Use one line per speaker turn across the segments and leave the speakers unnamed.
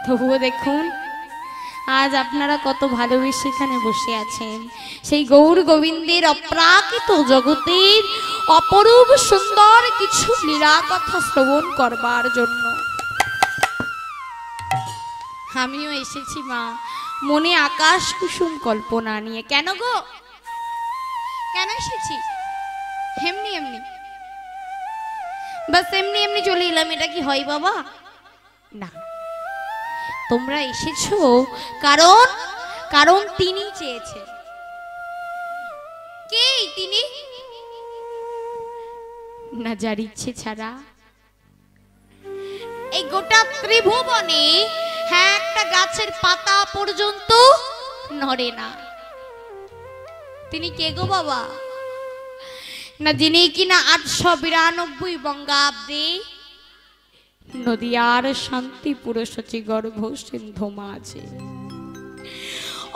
তবুও দেখুন আজ আপনারা কত ভালোবেসে এখানে বসে আছেন সেই গৌর গোবিন্দের অপ্রাকৃত জগতের অপরূপ সুন্দর কিছু লীলা কথা শ্রবণ করবার জন্য। আমিও এসেছি মা মনে আকাশ কুসুম কল্পনা নিয়ে। কেন গো, কেন এসেছি? এমনি এমনি, বাস এমনি এমনি চলে এলাম, এটা কি হয় বাবা? না, তোমরা এসেছো কারণ কারণ তিনি চেয়েছেন। কে তিনি? না, যার ইচ্ছে ছাড়া এই গোটা ত্রিভুবনে হ্যাঁ একটা গাছের পাতা পর্যন্ত নড়ে না। তিনি কে গো বাবা? না, যিনি কিনা 892 বঙ্গাব্দে নদিয়ার শান্তিপুর সচি গর্ভ সিন্ধু মাঝে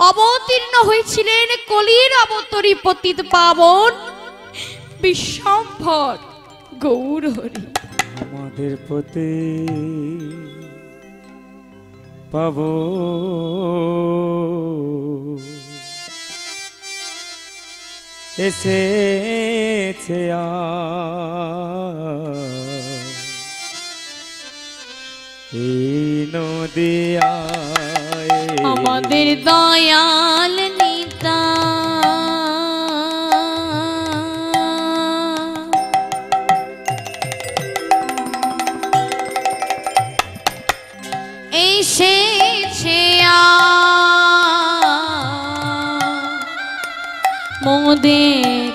অবতীর্ণ হয়েছিলেন কলির অবতরী পতিত পাবন বিশ্বম্ভর গৌর হরি।
আমাদের পতি পাবো এসেছে এই নদিয়ায়
আমাদের দয়াল নিতা এসেছে মোদের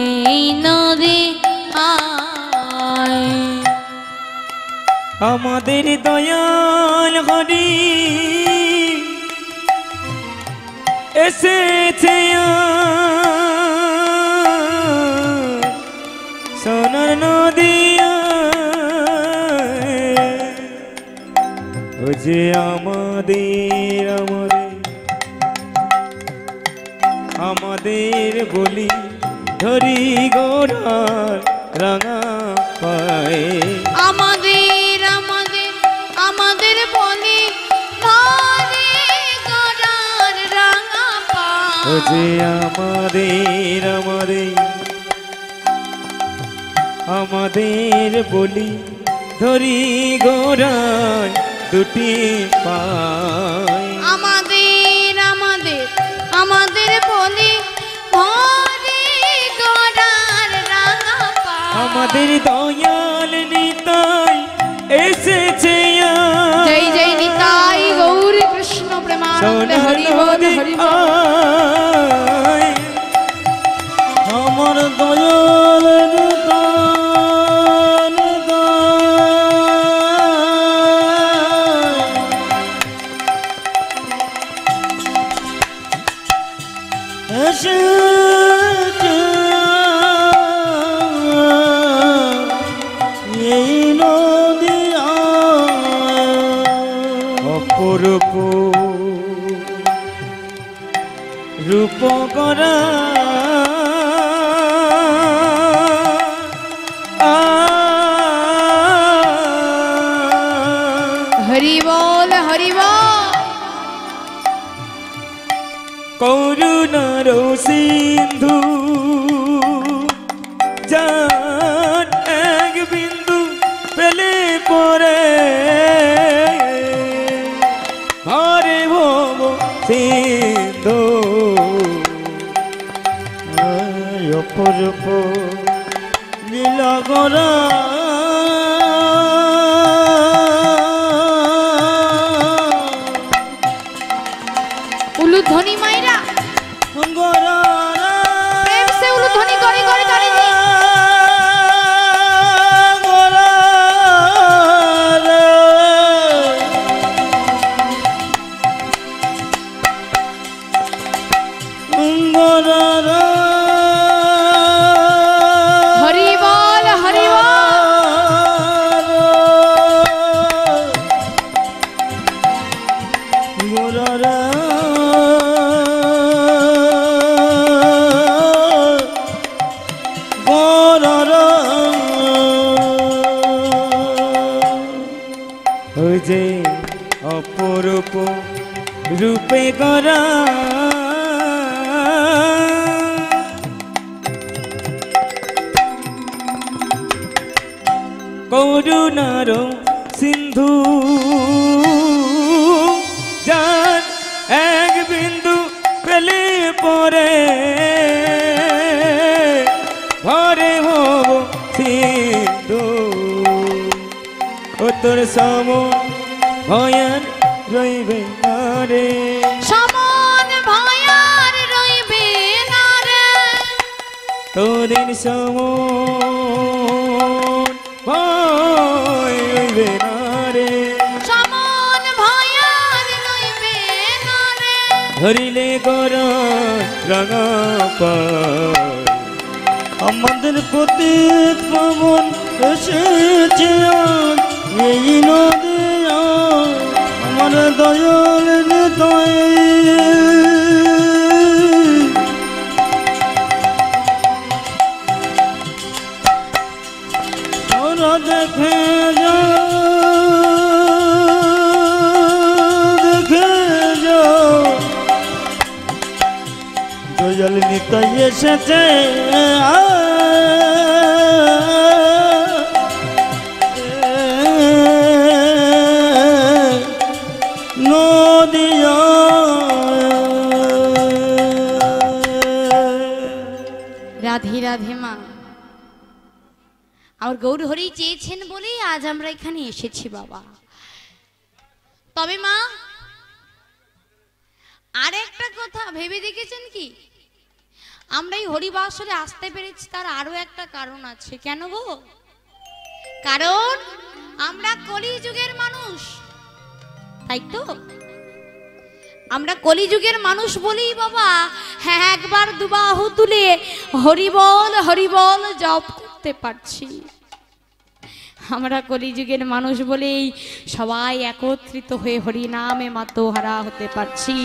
এই নদী আয়।
আমাদের দয়াল হরি এসেছে সোনার নদিয়া ও যে আমাদের আমাদের আমাদের বলি ধরি গোড়ার রাঙা পায়ে।
আমাদের আমাদের আমাদের বলি ধরে গোড়ার রাঙা পায়ে।
ও যে আমাদের আমাদের আমাদের বলি ধরি গোড়ায় দুটি পায়।
আমাদের আমাদের আমাদের বলি ধরে গোড়ার রাঙা পায়ে।
আমাদের দয়াল নিতাই এসেছে
জয় জয় নিতাই গৌর কৃষ্ণ প্রেমানন্দে হরি বল হরি বল।
আমার দয়াল এই নদিয়া অপরূপ রূপ করা
হরি বল হরি বল।
করুণার সিন্ধু যার এক বিন্দু পেলে পরে ভরে ভব সিন্ধু অপরূপ লীলা করা
উলুধ্বনি মাইরা প্রেম সে উলুধ্বনি করে করে করে জি। হরি বল হরি বল।
অপরূপ রূপে গড়া করুণার সিন্ধু যার এক বিন্দু পেলে পরে ভরে হব সিন্ধু ও তোর সম ভয়ান রইবে না রে
সমান ভয়ার রইবে না রে
তোদের সম ভয় রইবে না রে
সমান ভয়ার রইবে না রে
ধরিলে গরা রাঙা পায় আমাদের প্রতি পবন এসেছে আজ এই নদী আমার দয়াল হৃদয় ওরা দেখে যা দেখে যা দয়াল নিতাই এসেছে নদিয়া
রাধে রাধে মা আমার গৌর হরি চেয়েছেন বলেই আজ আমরা এখানে এসেছি বাবা। তবে মা আর একটা কথা ভেবে দেখেছেন কি, আমরা এই হরিবাসরে আসতে পেরেছি তার আরো একটা কারণ আছে। কেন গো? কারণ আমরা কলিযুগের মানুষ, তাই তো? আমরা কলিযুগের মানুষ বলেই বাবা হ্যাঁ একবার দুবাহু তুলে হরিবল হরিবল জপ করতে পারছি। আমরা কলিযুগের মানুষ বলেই সবাই একত্রিত হয়ে হরি নামে মাতোহারা হতে পারছি।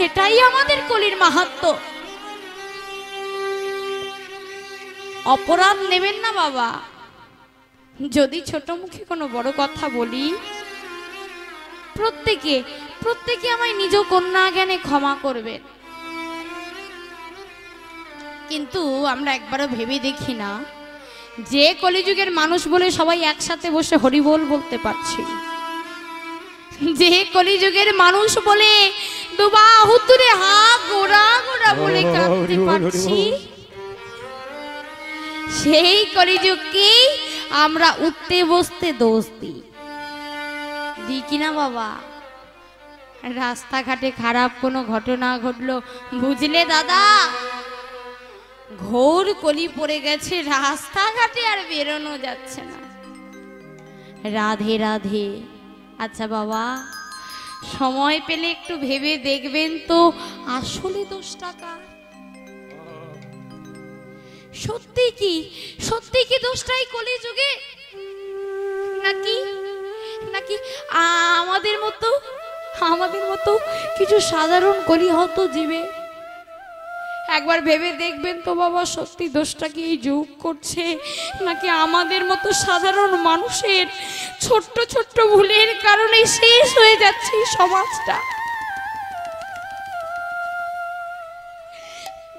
এটাই আমাদের কলির মাহাত্ম্য। অপরাধ নেবেন না বাবা যদি ছোট মুখে কোনো বড় কথা বলি। প্রত্যেকে প্রত্যেকে আমায় নিজ কন্যা জ্ঞানে ক্ষমা করবেন, কিন্তু আমরা একবারও ভেবে দেখি না যে কলিযুগের মানুষ বলে সবাই একসাথে বসে হরিবোল বলতে পারছি, যে কলিযুগের মানুষ বলে দুবাহু তুলে হা গোড়া গোড়া বলে কাঁদতে পারছি, সেই কলিযুগকেই আমরা উঠতে বসতে দোষ দিই কিনা বাবা? রাস্তাঘাটে খারাপ কোনো ঘটনা ঘটলো, বুঝলে দাদা ঘোর কলি পড়ে গেছে, রাস্তাঘাটে আর বেরোনো যাচ্ছে না। রাধে রাধে। আচ্ছা বাবা সময় পেলে একটু ভেবে দেখবেন তো আসলে দোষটা কার? সত্যি কি দোষটাই কলিযুগে, নাকি নাকি আমাদের মতো কিছু সাধারণ কলিহত জীবে? একবার ভেবে দেখবেন তো বাবা সত্যি দোষটা কি এই যুগ করছে, নাকি আমাদের মতো সাধারণ মানুষের ছোট্ট ছোট্ট ভুলের কারণে শেষ হয়ে যাচ্ছে এই সমাজটা?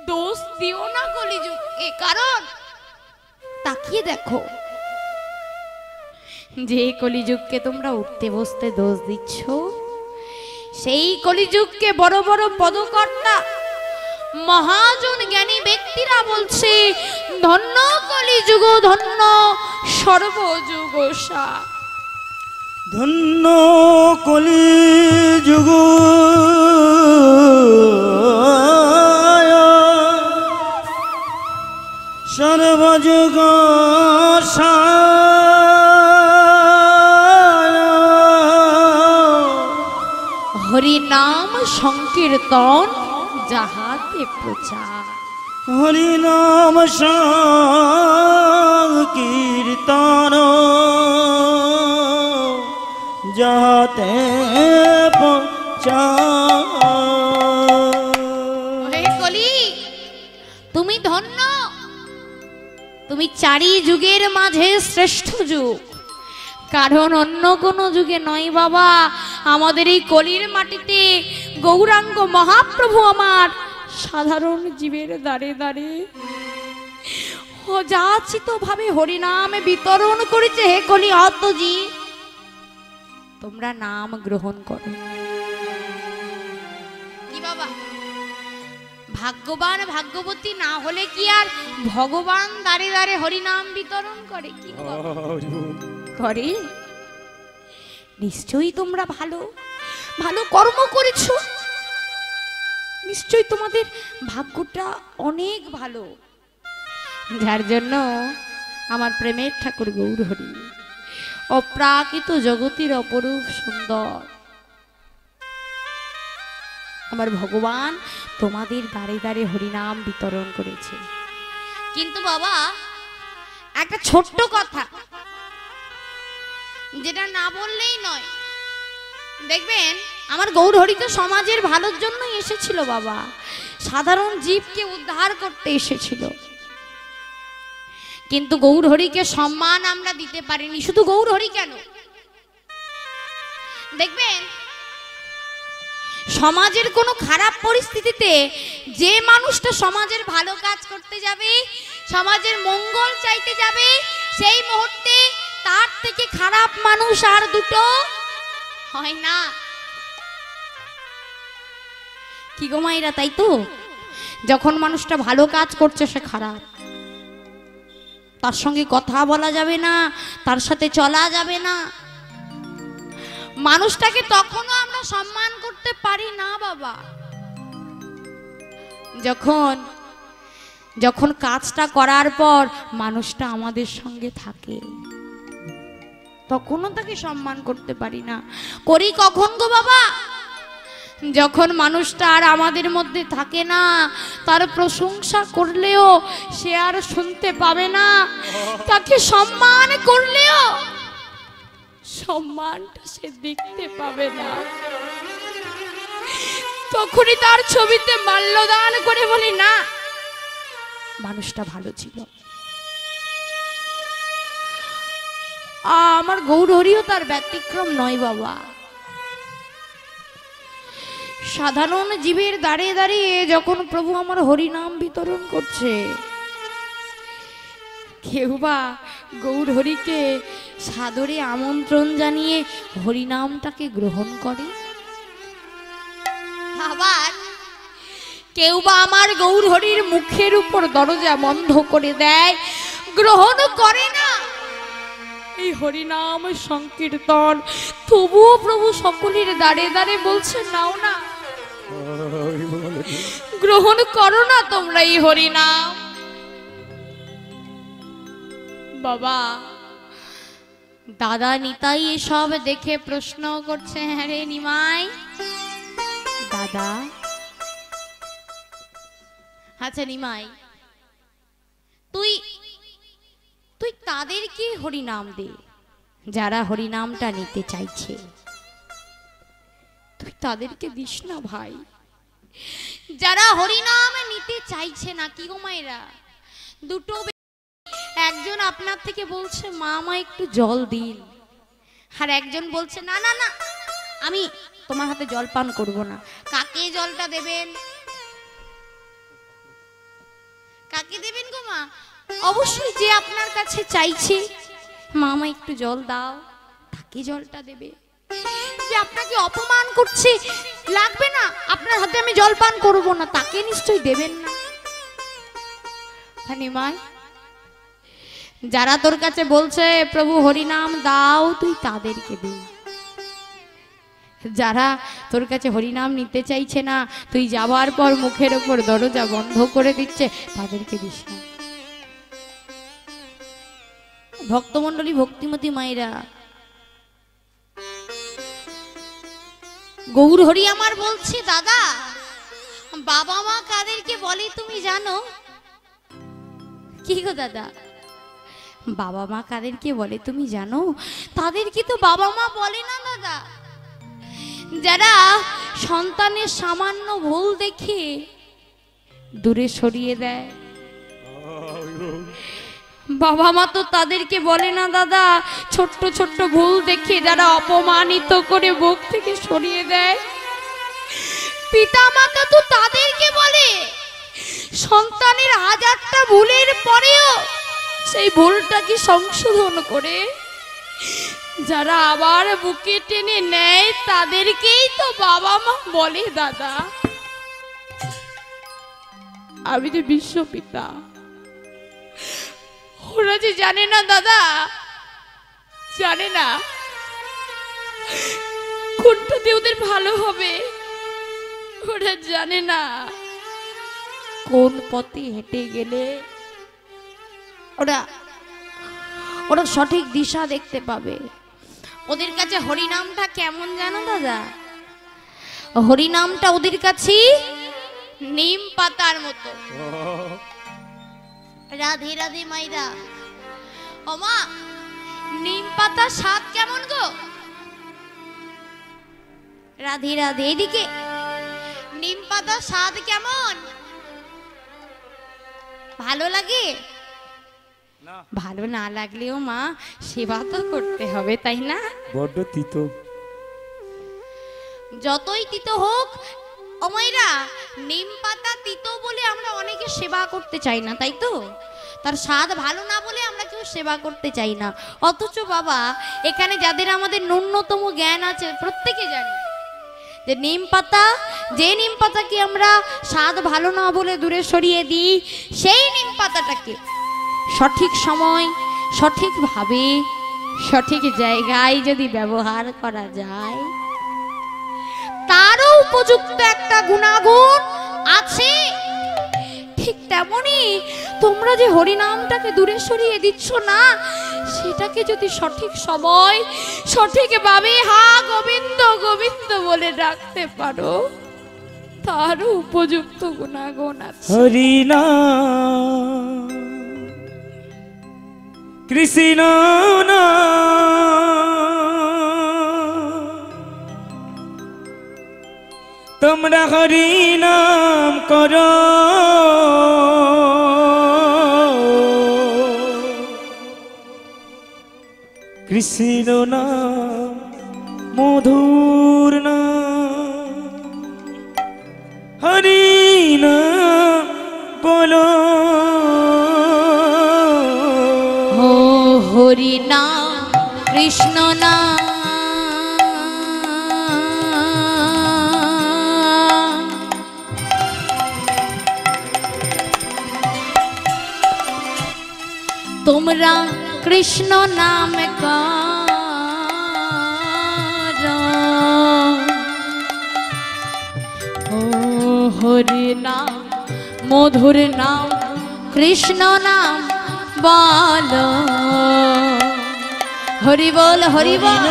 দোষ দিও না কলিযুগকে, কারণ তাকিয়ে দেখো যে কলিযুগকে তোমরা উঠতে বসতে দোষ দিচ্ছ, সেই কলিযুগকে বড় বড় পদকর্তা মহাজন জ্ঞানী ব্যক্তিরা বলছে ধন্য কলিযুগ ধন্য সর্বযুগ সার।
ধন্য কলিযুগ সর্বযুগ
হরি নাম সংকীর্তন যাহাতে প্রচার।
হরি নাম সংকীর্তন যাহাতে প্রচার।
হে কলি তুমি ধন্য, তুমি চারি যুগের মাঝে শ্রেষ্ঠ যুগ, কারণ অন্য কোনো যুগে নয় বাবা। আমাদের এই কলির মাটিতে গৌরাঙ্গ মহাপ্রভু আমার সাধারণ জীবের দ্বারে দ্বারে অযাচিত ভাবে হরিনামে বিতরণ করেছে। হে কলি হতজি, তোমরা নাম গ্রহণ করো। কি বাবা, ভাগ্যবান ভাগ্যবতী না হলে কি আর ভগবান দ্বারে দ্বারে হরিনাম বিতরণ করে? কি করে? নিশ্চয়ই তোমরা ভালো ভালো কর্ম করেছো, নিশ্চয়ই তোমাদের ভাগ্যটা অনেক ভালো, যার জন্য আমার প্রেমের ঠাকুর গৌর হরি অপ্রাকৃত জগতের অপরূপ সুন্দর আমার ভগবান তোমাদের দ্বারে দ্বারে হরিনাম বিতরণ করেছে। কিন্তু বাবা, একটা ছোট্ট কথা যেটা না বললেই নয়, দেখবেন আমার গৌর হরি তো সমাজের ভালোর জন্যই এসেছিল বাবা, সাধারণ জীবকে উদ্ধার করতে এসেছিল। কিন্তু গৌর হরিকে সম্মান আমরা দিতে পারিনি। শুধু গৌর হরি কেন, দেখবেন সমাজের কোনো খারাপ পরিস্থিতিতে যে মানুষটা সমাজের ভালো কাজ করতে যাবে, সমাজের মঙ্গল চাইতে যাবে, সেই মুহূর্তে তার থেকে খারাপ মানুষ আর দুটো হয় না। কি গো মায়েরা, তাই তো? যখন মানুষটা ভালো কাজ করছে সে খারাপ, তার সঙ্গে কথা বলা যাবে না, তার সাথে চলা যাবে না, মানুষটাকে তখনও আমরা সম্মান করতে পারি না বাবা। যখন যখন কাজটা করার পর মানুষটা আমাদের সঙ্গে থাকে, তখনও তাকে সম্মান করতে পারি না। করি কখন গো বাবা? যখন মানুষটা আর আমাদের মধ্যে থাকে না, তার প্রশংসা করলেও সে আর শুনতে পাবে না, তাকে সম্মান করলেও সম্মানটা সে দেখতে পাবে না। তখনই তার ছবিতে মাল্যদান করে বলি, না, মানুষটা ভালো ছিল। আমার গৌর হরিও তার ব্যতিক্রম নয় বাবা। সাধারণ জীবের দাঁড়িয়ে দাঁড়িয়ে যখন প্রভু আমার হরিনাম বিতরণ করছে, কেউ বা গৌর হরিকে সাদরে আমন্ত্রণ জানিয়ে হরিনামটাকে গ্রহণ করে, আবার কেউ বা আমার গৌর হরির মুখের উপর দরজা বন্ধ করে দেয়, গ্রহণ করে না। এই হরিনাম সংকীর্তন তবুও প্রভু সকলের দাঁড়ে দাঁড়ে বলছে, নাও না, গ্রহণ করো না তোমরা এই হরিনাম। বাবা, দাদা নিতাই এসব দেখে প্রশ্ন করছে, হ্যাঁ রে নিমাই দাদা, আচ্ছা নিমাই, তুই তুই তাদেরকে হরিনাম দে যারা হরিনামটা নিতে চাইছে, তুই তাদেরকে দিস না ভাই, যারা হরিনাম নিতে চাইছে না। কি গো মায়েরা, দুটো, একজন আপনার থেকে বলছে মা আমায় একটু জল দিন, আর একজন বলছে না না না, আমি তোমার হাতে জল পান করব না। কাকে জলটা দেবেন? কাকে দেবেন গো মা? অবশ্যই যে আপনার কাছে চাইছে মা আমায় একটু জল দাও, তাকে জলটা দেবে। যে আপনাকে অপমান করছে, লাগবে না, আপনার হাতে আমি জল পান করব না, তাকে নিশ্চয়ই দেবেন না। নিমাই, যারা তোর কাছে বলছে প্রভু হরিনাম দাও, তুই তাদেরকে দে। যারা তোর কাছে হরিনাম নিতে চাইছে না, তুই যাবার পর মুখের উপর দরজা বন্ধ করে দিচ্ছে, তাদেরকে দিস না। ভক্তমণ্ডলী, ভক্তিমতী মায়েরা, গৌর হরি আমার বলছে, দাদা বাবা মা কাদেরকে বলে তুমি জানো? কি গো দাদা, বাবা মা কাদেরকে বলে তুমি জানো? তাদেরকে তো বাবা মা বলে না দাদা, যারা সন্তানের সামান্য ভুল দেখে দূরে সরিয়ে দেয়, বাবা মা তো তাদেরকে বলে না দাদা, ছোট্ট ছোট্ট ভুল দেখে যারা অপমানিত করে বুক থেকে সরিয়ে দেয়, পিতা মাতা তো তাদেরকে বলে সন্তানের হাজারটা ভুলের পরেও সেই ভুলটাকে সংশোধন করে যারা আবার বুকে টেনে নেয় তাদেরকেই তো বাবা মা বলে দাদা। আমি যে বিশ্ব পিতা, ওরা যে জানে না দাদা, জানে না কোনটাতে ওদের ভালো হবে, ওরা জানে না কোন পথে হেঁটে গেলে ওরা ওরা সঠিক দিশা দেখতে পাবে। ওদের কাছে হরিনামটা কেমন জানো দাদা? হরিনামটা ওদের কাছে নিম পাতার মতো। রাধে রাধে মাইরা। ও মা, নিম পাতার স্বাদ কেমন গো? রাধে রাধে। এদিকে নিম পাতার স্বাদ কেমন? ভালো লাগে? ভালো না লাগলেও মা সেবা তো করতে হবে, তাই না?
বড্ড তিতো।
যতই তিতো হোক ও মাইরা, নিম পাতা তিতো বলে আমরা অনেকে সেবা করতে চাই না, তাই তো? তার স্বাদ ভালো না বলে আমরা কেউ সেবা করতে চাই না। অথচ বাবা, এখানে যাদের আমাদের ন্যূনতম জ্ঞান আছে প্রত্যেকে জানি যে নিম পাতা, যে নিম পাতাকে আমরা স্বাদ ভালো না বলে দূরে সরিয়ে দিই, সেই নিম পাতাটাকে সঠিক সময়, সঠিকভাবে, সঠিক জায়গায় যদি ব্যবহার করা যায়, তারও উপযুক্ত একটা গুণাগুণ আছে। ঠিক তেমনি তোমরা যে হরিনামটাকে দূরে সরিয়ে দিচ্ছ না, সেটাকে যদি সঠিক সময়, সঠিকভাবে হা গোবিন্দ গোবিন্দ বলে ডাকতে পারো, তারও উপযুক্ত গুণাগুণ আছে।
হরিনাম কৃষ্ণ তোমরা হরিনাম করো, কৃষ্ণ নাম মধুর নাম, হরিনাম বলো।
ও হরি নাম কৃষ্ণ নাম, তোমরা কৃষ্ণ নাম করো। ও হরি নাম মধুর নাম, কৃষ্ণ নাম বলো। হরি বল হরি বল।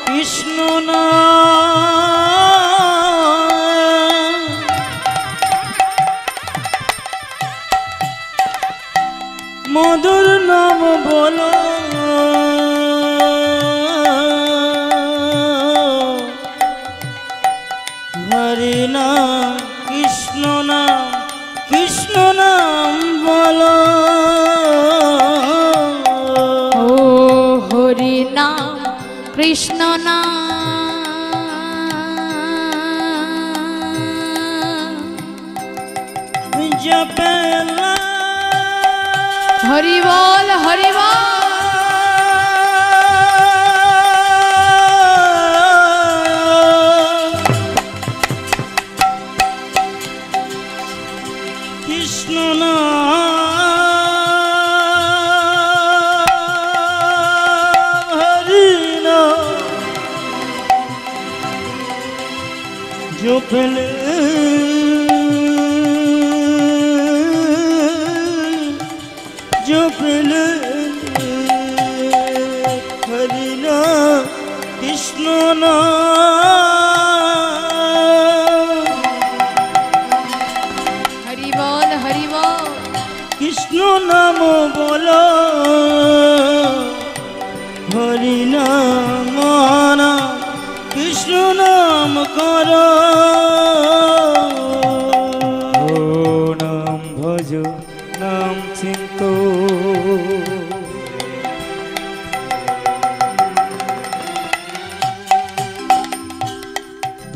কৃষ্ণ নাম মধুর নাম বলো, হরি নাম কৃষ্ণ নাম, কৃষ্ণ নাম বলো।
ও হরি নাম কৃষ্ণ নাম,
জপেলা
হরি বল হরি বল।
কৃষ্ণ নাম হরি নাম জপলে জপলে হরি নাম কৃষ্ণ নাম,
হরি বল হরি বল।
কৃষ্ণ নাম বলো, হরি নাম নাম কৃষ্ণ নাম করো। ও নাম ভজ নাম চিন্ত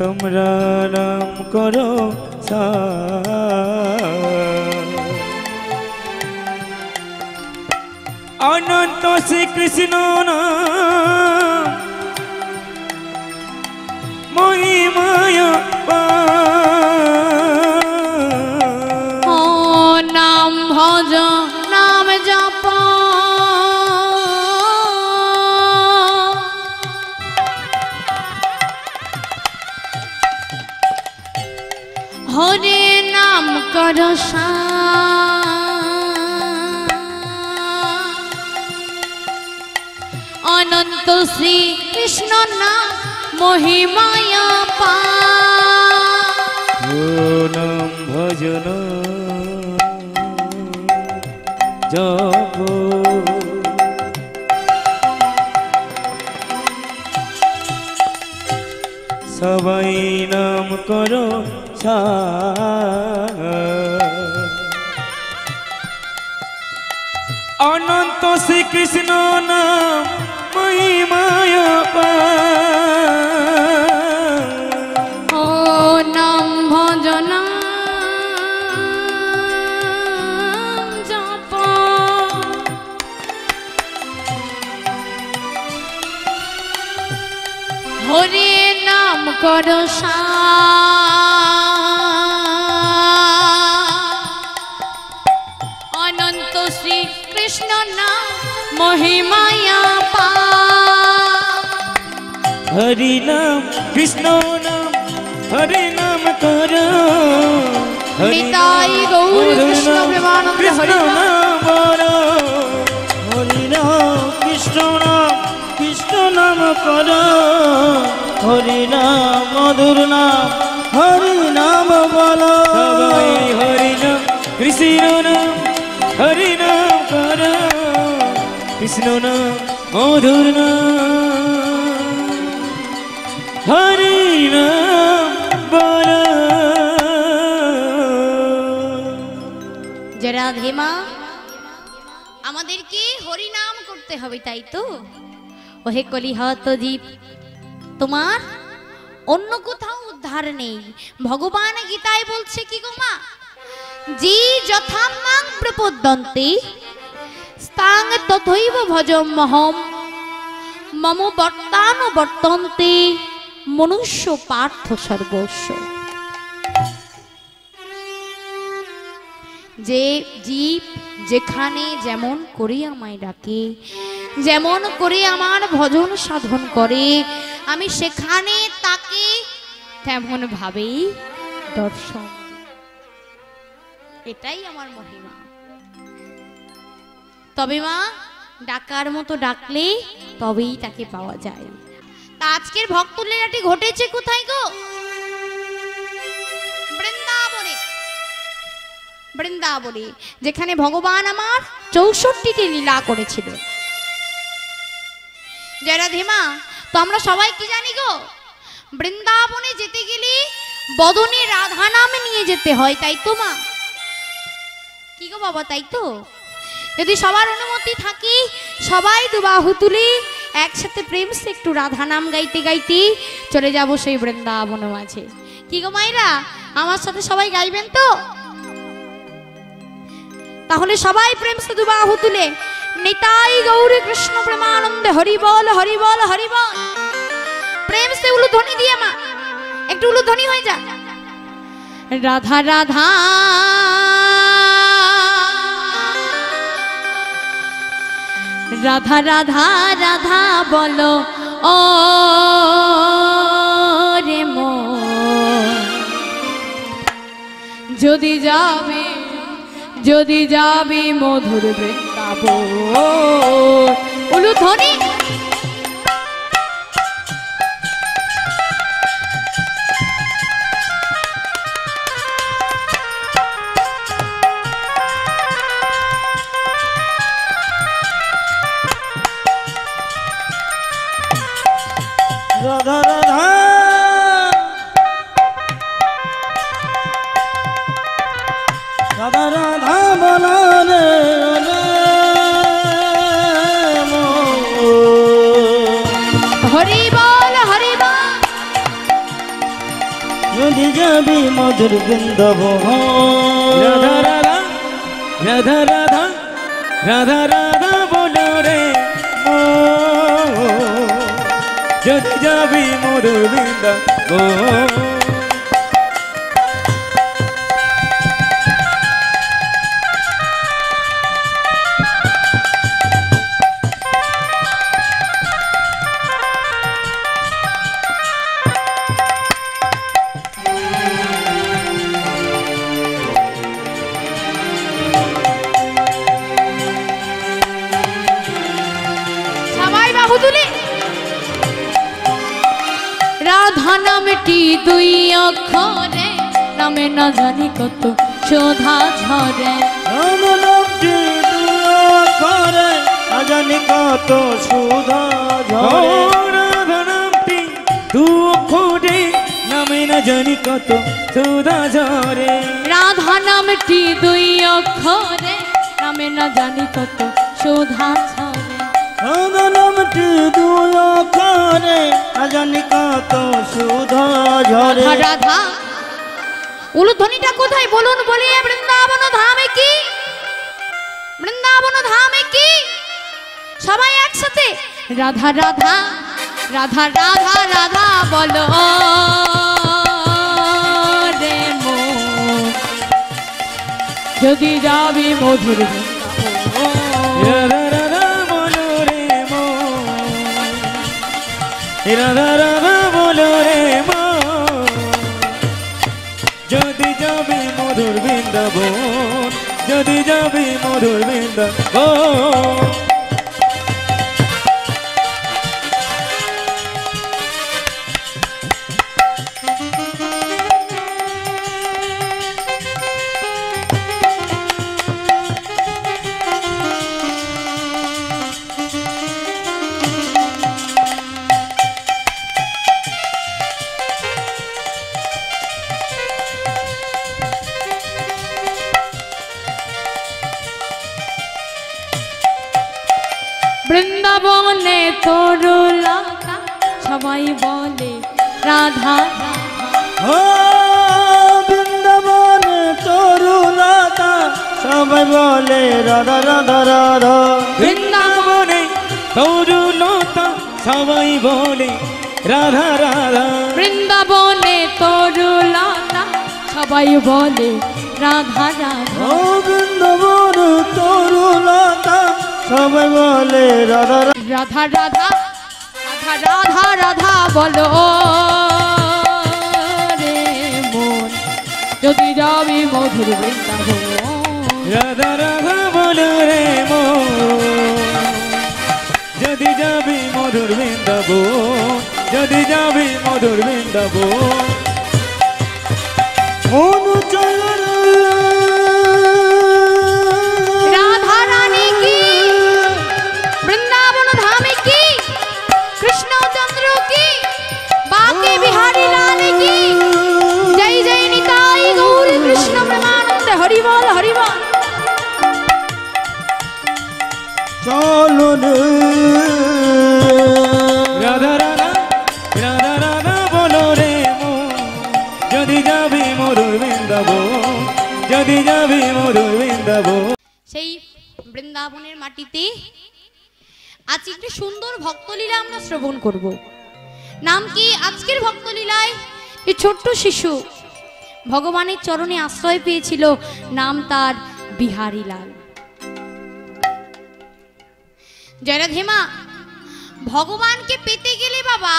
তোমরা নাম করো অনন্ত শ্রীকৃষ্ণ নাম মহিমায়
ও নাম ভজ নাম জপ হরে নাম কর অনন্ত শ্রী কৃষ্ণ নাম মহিমায় পা
নাম ভজন জপ সবাই নাম করো অনন্ত শ্রীকৃষ্ণ নাম মহিমায়
ও নাম ভজন জপ হরে নাম কর অনন্ত শ্রী কৃষ্ণ নাম মহিমায়া পা
হরি নাম কৃষ্ণ নাম হরি নাম কর
নিতাই গৌর কৃষ্ণ প্রেমানন্দ হরি
নাম হরি নাম কৃষ্ণ নাম কর হরি নাম মধুর নাম হরি নাম বল সবাই হরি নাম কৃষ্ণ নাম হরি নাম কর কৃষ্ণ নাম মধুর নাম হরি নাম বল।
যে রাধে মা আমাদেরকে হরি নাম করতে হবে, তাই তো? ওহে কলিহত জীব, তোমার অন্য কোথাও উদ্ধার নেই। ভগবান গীতায় বলছে কি গো মা, জি যথামাং প্রপদ্যন্তে স্তাং তথৈব ভজমহম মম বর্তানো বর্তন্তে মনুষ্য পার্থ সর্বস্ব। যে জীব যেখানে যেমন করে আমায় ডাকে, যেমন করে আমার ভজন সাধন করে, আমি সেখানে তাকে তেমন ভাবেই দর্শন। এটাই আমার মহিমা। তবে মা ডাকার মতো ডাকলে তবেই তাকে পাওয়া যায়। তা আজকের ভক্ত লীলাটি ঘটেছে কোথায় গো? বৃন্দাবনে। বৃন্দাবনে, যেখানে ভগবান আমার 64টি লীলা করেছিল। জয় রাধে মা, তো আমরা সবাই কি জানি গো, বৃন্দাবনে যেতে গেলে বদনে রাধা নাম নিয়ে যেতে হয়, তাই তো মা? কি গো বাবা, তাই তো? যদি সবার অনুমতি থাকে, সবাই দুবাহু তুলে একসাথে প্রেম সে একটু রাধা নাম গাইতে গাইতে চলে যাব সেই বৃন্দাবন মাঝে। কি গো মায়েরা, আমার সাথে সবাই গাইবেন তো? তাহলে সবাই প্রেম সে দুবাহু তুলে নিতাই গৌর কৃষ্ণ প্রেমানন্দে হরি বল হরি বল হরি বল। প্রেম সে উলুধ্বনি দিয়ে মা, একটু উলুধ্বনি হয়ে যা। রাধা রাধা রাধা রাধা রাধা বলো ও রে মন, যদি যাবে মধুর বৃন্দাবন। উলুধ্বনি।
রাধা রাধা রাধা রাধা বলো রে
হরি বল হরি বল।
যদি যাবি মধুর বৃন্দাবন।
রাধা রাধা রাধা রাধা রাধা রাধা বলো রে মন, যদি যাবি মধুর বৃন্দাবন।
সবাই বাহু তুলে রাধা নামটি দুই অক্ষরে, নামে না জানি কত শোধা ঝরে।
রাম নামটি দুই অক্ষরে, না জানি কত সুধা ঝরে।
রাধা নামটি দু অক্ষরে, নামে না জানি কত সুধা ঝরে।
রাধা নামটি দুই অক্ষরে, নামে না জানি কত শোধা ঝরে।
রাম নামটি দুই অক্ষরে, না জানি কত সুধা ঝরে।
রাধা রাধা উলুধ্বনিটা কোথায় বলুন বলিয়ে? বৃন্দাবন ধামে কি, বৃন্দাবন ধামে কি, সবাই একসাথে রাধা রাধা রাধা রাধা রাধা বলো রে মন, যদি যাবি মধুর বৃন্দাবন।
রাধা রাধা বলো রে মন, রাধা রাধা বলো রে মন, যদি যাবি মধুর বৃন্দাবন, যদি যাবি মধুর বৃন্দাবন।
বৃন্দাবনে তরুলতা, সবাই বলে রাধা রাধা।
ও বৃন্দাবন তরুলতা, সবাই বলে রাধা রাধা রাধা।
বৃন্দাবনে তরুলতা, সবাই বলে রাধা রাধা।
বৃন্দাবনে তরুলতা, সবাই বলে রাধা রাধা।
ও বৃন্দাবন তরুলতা, সবাই বলে রাধা রাধা।
রাধা রাধা রাধা রাধা রাধা বলো রে মন, যদি যাবি মধুর বৃন্দাবন।
রাধা রাধা বলো রে মন, যদি যাবি মধুর বৃন্দাবন, যদি যাবি মধুর বৃন্দাবন।
মন চল
রাধা রানী কি, বৃন্দাবন ধামে কি, কৃষ্ণচন্দ্র কি, বাকে বিহারী লাল কি, জয় জয় নিতাই গৌর কৃষ্ণ প্রেমানন্দ, হরি বল হরি বল।
চলো রে
রাধা রাধা রাধা রাধা বলো রে মন, যদি যাবি মধুর বৃন্দাবন, যদি যাবি মধুর বৃন্দাবন।
সেই বৃন্দাবনের মাটিতে আজ একটি সুন্দর ভক্তলীলা আমরা শ্রবণ করব। নাম কি আজকের ভক্তলীলায়? এই ছোট্ট শিশু ভগবানের চরণে আশ্রয় পেয়েছিল, নাম তার বিহারী লাল। জয় রাধে মা। ভগবানকে পেতে গেলে বাবা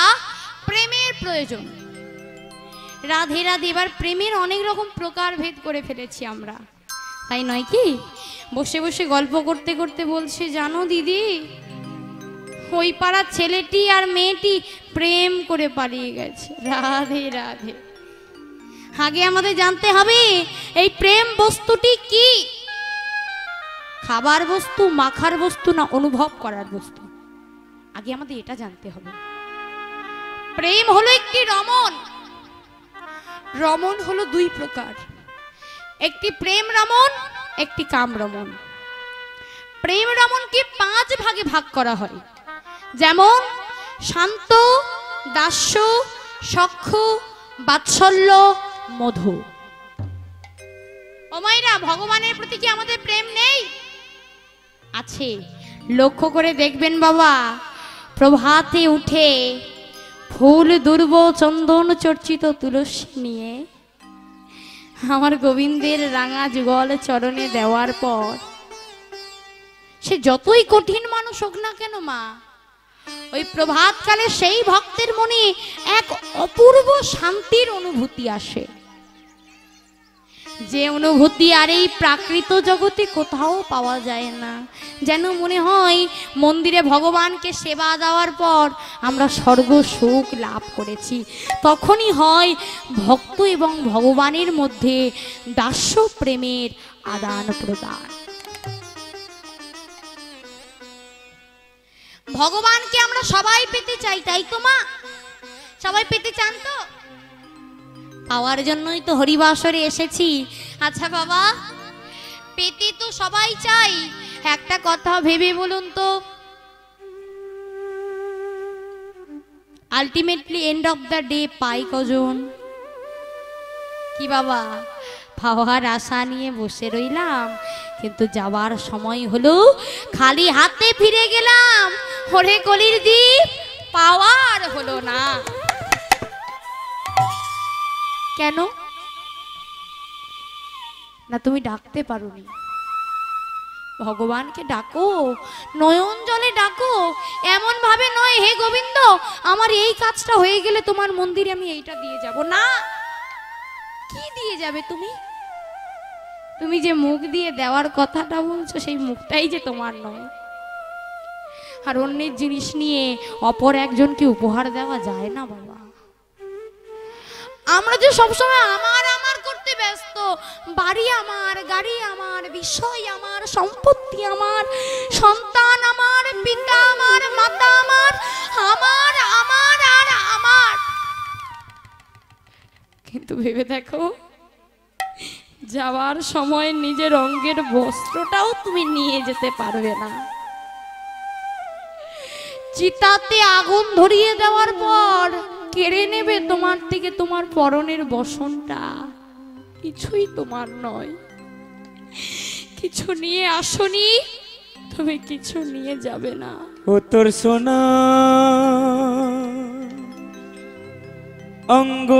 প্রেমের প্রয়োজন। রাধে রাধে, এবার প্রেমের অনেক রকম প্রকার ভেদ করে ফেলেছি আমরা, তাই নয় কি? বসে বসে গল্প করতে করতে বলছে, জানো দিদি, ওই পাড়ার ছেলেটি আর মেয়েটি প্রেম করে পালিয়ে গেছে। রাধে রাধে। আগে আমাদের জানতে হবে এই প্রেম বস্তুটি কি, খাবার বস্তু, মাখার বস্তু, না অনুভব করার বস্তু? আগে আমাদের এটা জানতে হবে। প্রেম হলো একটি রমণ। রমণ হলো দুই প্রকার, একটি প্রেম রমণ, একটি কাম রমণ। প্রেম রমণকে 5 ভাগে ভাগ করা হয়, যেমন শান্ত, দাস্য, সখ্য, বাৎসল্য, মধু। ও মাইরা, ভগবানের প্রতি কি আমাদের প্রেম নেই? আছে। লক্ষ্য করে দেখবেন বাবা, প্রভাতে উঠে ফুল দুর্ব চন্দন চর্চিত তুলসী নিয়ে আমার গোবিন্দের রাঙা যুগল চরণে দেওয়ার পর, সে যতই কঠিন মানুষ হোক না কেন মা, ওই প্রভাতকালে সেই ভক্তের মনে এক অপূর্ব শান্তির অনুভূতি আসে, যে অনুভূতি আর এই প্রাকৃত জগতে কোথাও পাওয়া যায় না। যেন মনে হয় মন্দিরে ভগবানকে সেবা দেওয়ার পর আমরা স্বর্গ সুখ লাভ করেছি। তখনই হয় ভক্ত এবং ভগবানের মধ্যে দাস্য প্রেমের আদান প্রদান। ভগবানকে আমরা সবাই পেতে চাই, তাই তো মা? সবাই পেতে চান তো? পাওয়ার জন্যই তো হরিবাসরে এসেছি। আচ্ছা বাবা, পেতে তো সবাই চাই, একটা কথা ভেবে বলুন তো, ultimately end of the day পাই কজন? কি বাবা, পাওয়ার আশা নিয়ে বসে রইলাম, কিন্তু যাবার সময় হলো খালি হাতে ফিরে গেলাম। ওরে কলির দ্বীপ, পাওয়ার হলো না। কেন না? তুমি ডাকতে পারোনি। ভগবানকে ডাকো, নয়ন জলে ডাকো, এমন ভাবে নয় হে গোবিন্দ আমার এই কাজটা হয়ে গেলে তোমার মন্দিরে আমি এইটা দিয়ে যাব না। কি দিয়ে যাবে তুমি? তুমি যে মুখ দিয়ে দেওয়ার কথাটা বলছো, সেই মুখটাই যে তোমার নয়। আর অন্যের জিনিস নিয়ে অপর একজনকে উপহার দেওয়া যায় না বাবা। আমরা যে সবসময় আমার আমার করতে ব্যস্ত, বাড়ি আমার, গাড়ি আমার, বিষয় আমার, সম্পত্তি আমার, সন্তান আমার, পিতা আমার, মাতা আমার, আমার আমার আর আমার। কিন্তু ভেবে দেখো, যাওয়ার সময় নিজের অঙ্গের বস্ত্রটাও তুমি নিয়ে যেতে পারবে না। চিতাতে আগুন ধরিয়ে দেওয়ার পর কেড়ে নেবে তোমার থেকে তোমার পরনের বসনটা। কিছুই তোমার নয়। কিছু নিয়ে আসনি, তুমি কিছু নিয়ে যাবে না।
ও তোর সোনা অঙ্গ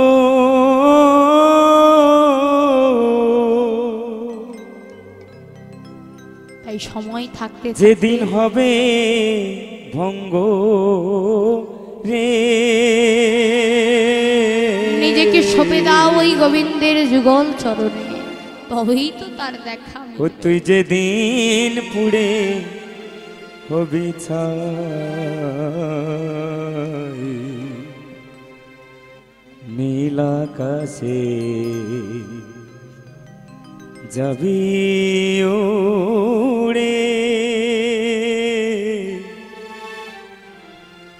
তাই সময় থাকতে
যেদিন হবে ভঙ্গ রে,
নিজেকে সঁপে দাও ওই গোবিন্দের যুগল চরণে, তবেই তো তার দেখা
ও তুই যেদিন পুড়ে হবি ছাই নীল আকাশে যাবি ওড়ে,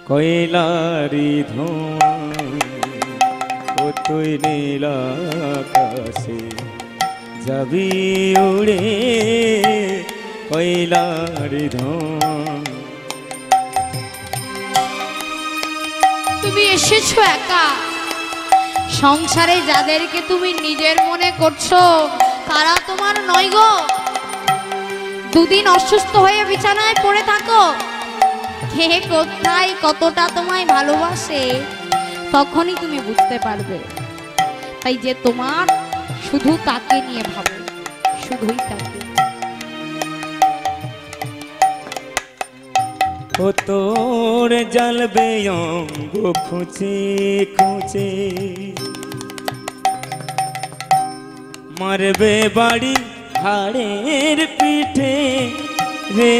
কয়লারি ধোঁয়া ও তুই নীল আকাশে যাবি উড়ে, কয়লারি ধোঁয়া।
তুমি এসেছো একা, সংসারে যাদেরকে তুমি নিজের মনে করছো তারা তোমার নয় গো। দুদিন অসুস্থ হয়ে বিছানায় পড়ে থাকো, কে কোথায় কতটা তোমায় ভালোবাসে তখনই তুমি বুঝতে পারবে। তাই যে তোমার, শুধু তাকে নিয়ে ভাবো, শুধুই তাকে।
ও তোর জ্বলবে অঙ্গ খুঁচে খুঁচে, মারবে বাড়ি হাড়ের পিঠে রে,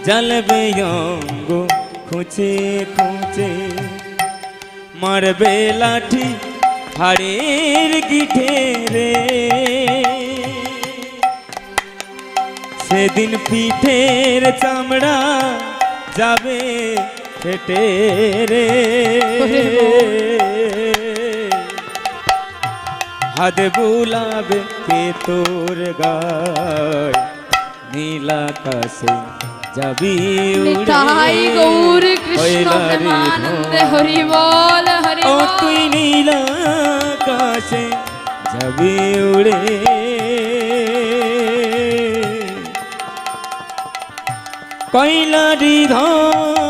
জ্বলবে অঙ্গ খুঁচে খুঁচে, মারবে লাঠি হাড়ের গিঠে রে, সেদিন পিঠের চামড়া যাবে ফেটে রে, হাত বুলাবে কে তোর গায়, নীল আকাশে যাবি উড়ে,
নিতাই গৌর কৃষ্ণ প্রেমানন্দে। হরি বল হরি
ও
বল।
তুই নীল আকাশে যাবি উড়ে, কয়লা হৃদয়ে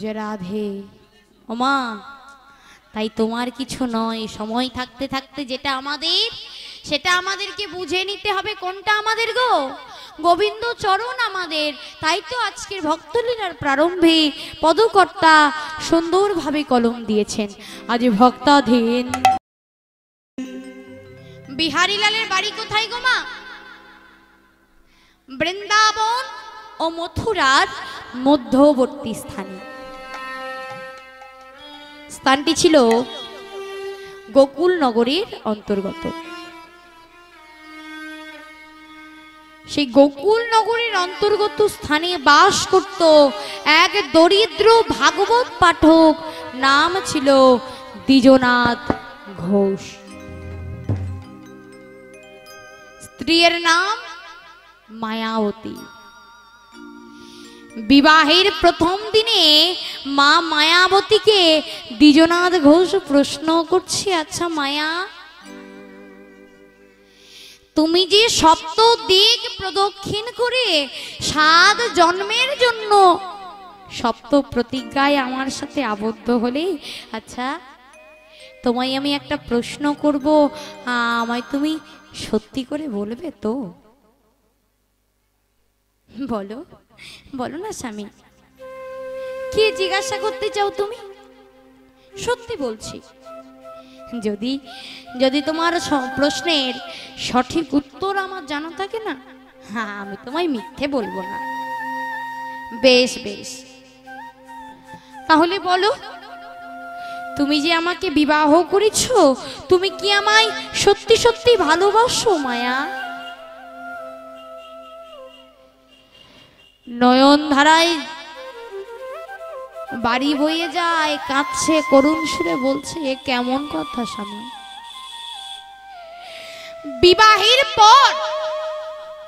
যে রাধে ওমা, তাই তোমার কিছু নয়, সময় থাকতে থাকতে যেটা আমাদের সেটা আমাদেরকে বুঝে নিতে হবে কোনটা আমাদের গো। গোবিন্দ চরণ আমাদের, তাই তো আজকের ভক্তলীলার প্রারম্ভে পদকর্তা সুন্দরভাবে কলম দিয়েছেন। আজ ভক্তাধীন বিহারীলালের বাড়ি কোথায় গো মা? বৃন্দাবন ও মথুরার মধ্যবর্তী স্থানে। স্থানটি ছিল গোকুল নগরীর অন্তর্গত। সেই গোকুল নগরীর অন্তর্গত স্থানে বাস করত এক দরিদ্র ভাগবত পাঠক, নাম ছিল দ্বিজনাথ ঘোষ। স্ত্রীর নাম মায়াবতী। বিবাহের প্রথম দিনে মা মায়াবতীকে দ্বিজনাথ ঘোষ প্রশ্ন করছে, আচ্ছা মায়া, তুমি যে সপ্ত দিক প্রদক্ষিণ করে 7 জন্মের জন্য সপ্ত প্রতিজ্ঞায় আমার সাথে আবদ্ধ হলে, আচ্ছা তোমায় আমি একটা প্রশ্ন করব, আমায় তুমি সত্যি করে বলবে তো? বলো বলো না স্বামী, কি জিজ্ঞাসা করতে চাও তুমি? সত্যি বলছি, যদি যদি তোমার প্রশ্নের সঠিক উত্তর আমার জানা থাকে না, হ্যাঁ আমি তোমায় মিথ্যে বলবো না। বেশ বেশ, তাহলে বলো, তুমি যে আমাকে বিবাহ করেছো, তুমি কি আমায় সত্যি সত্যি ভালোবাসো মায়া? নয়ন ধারায় বাড়ি বইয়ে যায়, কাঁদছে, করুণ সুরে বলছে, এ কেমন কথা স্বামী? বিবাহের পর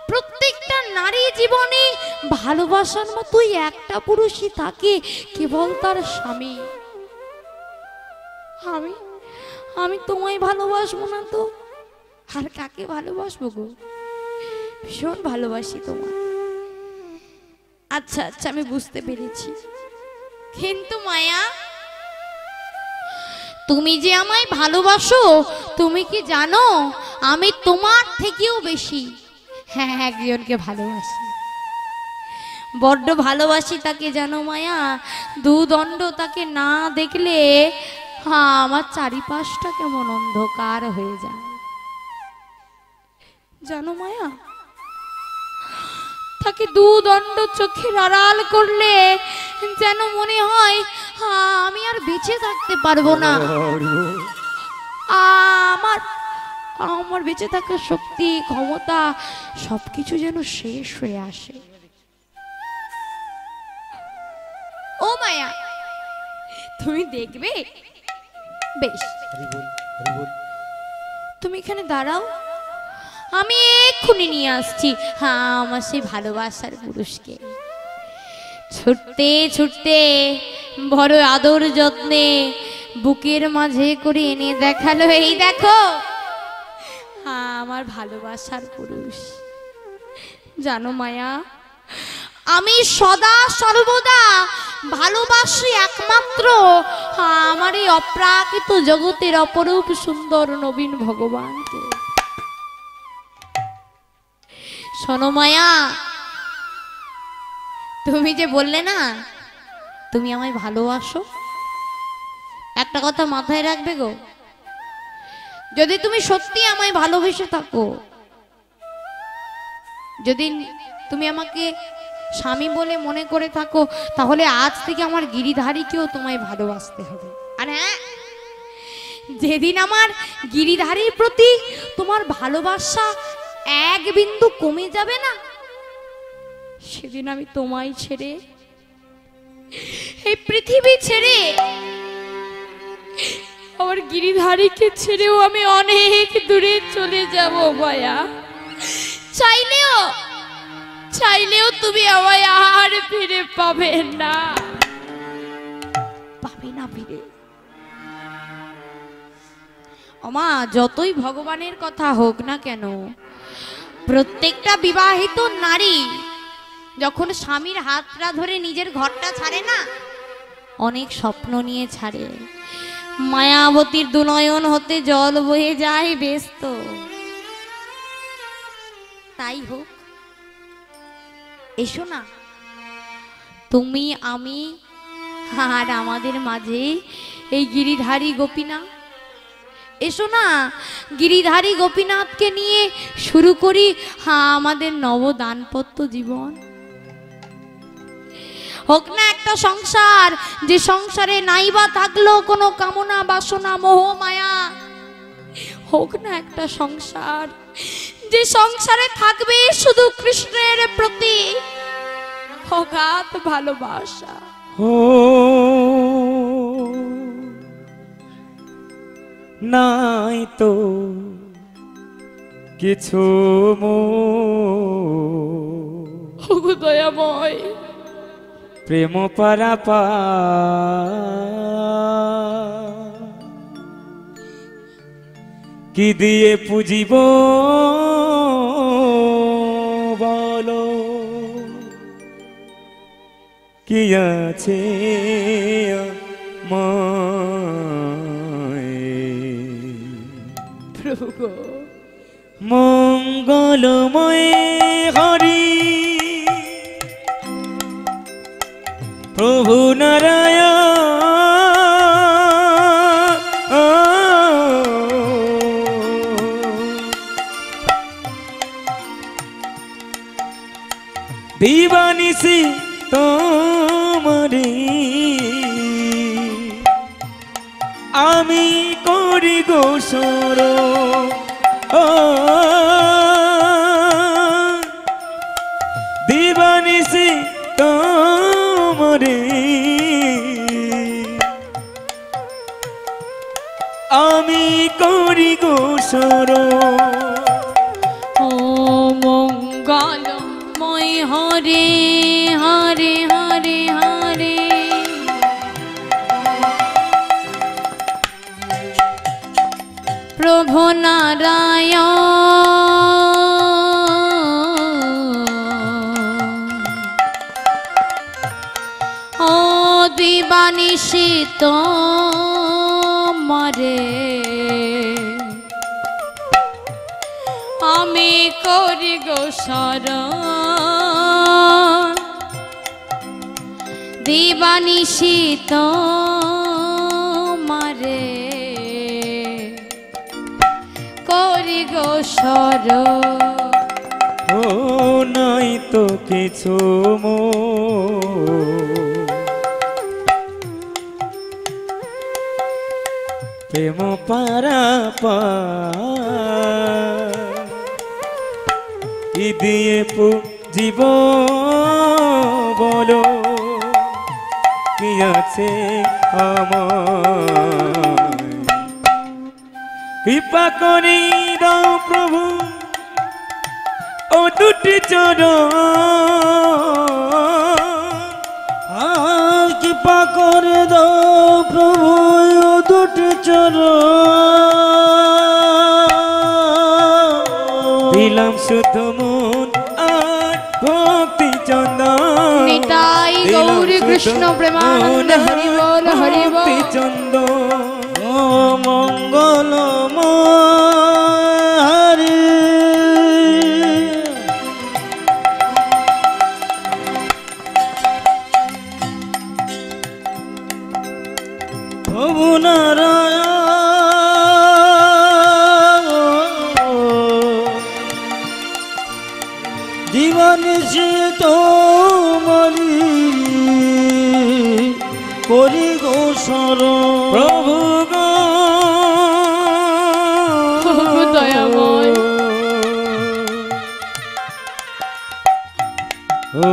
প্রত্যেকটা নারী জীবনে ভালোবাসার মতোই একটা পুরুষই থাকে, কেবল তার স্বামী। আমি আমি তোমায় ভালোবাসবো না তো আর কাকে ভালোবাসবো গো? ভীষণ ভালোবাসি তোমায়। আচ্ছা আচ্ছা, আমি বুঝতে পেরেছি, কিন্তু মায়া, তুমি যে আমায় ভালোবাসো, তুমি কি জানো আমি তোমার থেকেও বেশি হ্যাঁ একজনকে ভালোবাসি, বড্ড ভালোবাসি তাকে, জানো মায়া? দুদণ্ড তাকে না দেখলে আমার চারিপাশটা কেমন অন্ধকার হয়ে যায়, জানো মায়া? তাকে দুদণ্ড চোখের আড়াল করলে যেন মনে হয় আমি আর বেঁচে থাকতে পারবো না, আমার আমার বেঁচে থাকার শক্তি, ক্ষমতা সবকিছু যেন শেষ হয়ে আসে। ও মায়া, তুমি দেখবে? বেশ, তুমি এখানে দাঁড়াও, আমি এক্ষুনি নিয়ে আসছি হ্যাঁ আমার সেই ভালোবাসার পুরুষকে। ছুটতে ছুটতে বড় আদর যত্নে বুকের মাঝে করে এনে দেখালো, এই দেখো হ্যাঁ আমার ভালোবাসার পুরুষ। জানো মায়া, আমি সদা সর্বদা ভালোবাসি একমাত্র আমার এই অপ্রাকৃত জগতের অপরূপ সুন্দর নবীন ভগবানকে। শোনো মায়া, তুমি যে বললে না তুমি আমায় ভালোবাসো, একটা কথা মাথায় রাখবে গো, যদি তুমি সত্যি আমায় ভালোবেসে থাকো, যদি তুমি আমাকে স্বামী বলে মনে করে থাকো, তাহলে আজ থেকে আমার গিরিধারীকেও তোমায় ভালোবাসতে হবে। আর হ্যাঁ, যেদিন আমার গিরিধারীর প্রতি তোমার ভালোবাসা এক বিন্দু কমে যাবে না, সেদিন আমি তোমায় ছেড়ে, এই পৃথিবী ছেড়ে, আমার গিরিধারীকে ছেড়েও আমি অনেক দূরে চলে যাব মায়া। চাইলেও তুমি আমায় আর ফিরে পাবে না, পাবে না ফিরে। ওমা, যতই ভগবানের কথা হোক না কেন, প্রত্যেকটা বিবাহিত নারী যখন স্বামীর হাতটা ধরে নিজের ঘরটা ছাড়ে না, অনেক স্বপ্ন নিয়ে ছাড়ে। মায়াবতীর দুনয়ন হতে জল বয়ে যায়, ব্যস্ত। তাই হোক, এসো না, তুমি আমি আর আমাদের মাঝে এই গিরিধারী গোপীনাথ। এসো না, গিরিধারী গোপীনাথকে নিয়ে শুরু করি আমাদের নব দাম্পত্য জীবন। হোক না একটা সংসার, যে সংসারে নাইবা থাকলো কোনো কামনা বাসনা মোহ মায়া। হোক না একটা সংসার, যে সংসারে থাকবে শুধু কৃষ্ণের প্রতি অগাধ ভালোবাসা।
ও নাই তো কিছু
ওগো দয়াময়,
প্রেম পারাপা কি দিয়ে পুজিব বলো, কি আছে
প্রভু গো।
মঙ্গলময় হরি প্রভু নারায়ণ দিবানিসি তোমারে আমি করি গোসর, দিবানিসি তোমারে আমি করি গোসর।
ও মঙ্গলময় হরে হরে হরে হরে, প্রভু নারায়ণ ও দিবানিশি তোমারে আমি করি গো শরণ, দিবানিশি তোমারে করি গো শরণ।
ও নাই তো কিছু প্রেম পারাপা কি দিয়ে পুজিব বলো, কি আছে আমার কৃপা করি দাও প্রভু ও দুটি চরণ,
কৃপা করে দাও প্রভু ও দুটি চরণ,
দিলাম শুদ্ধ মন আর ভক্তি চন্দন,
নিতাই গৌরী কৃষ্ণ প্রেমানন্দ হরি বল হরি বল।
ভক্তি চন্দন
ও মঙ্গলময় হরি প্রভু নারায়ণ দিবানিশি তোমারি করি গো শরণ।
প্রভু গো
প্রভু দয়াময়,
ও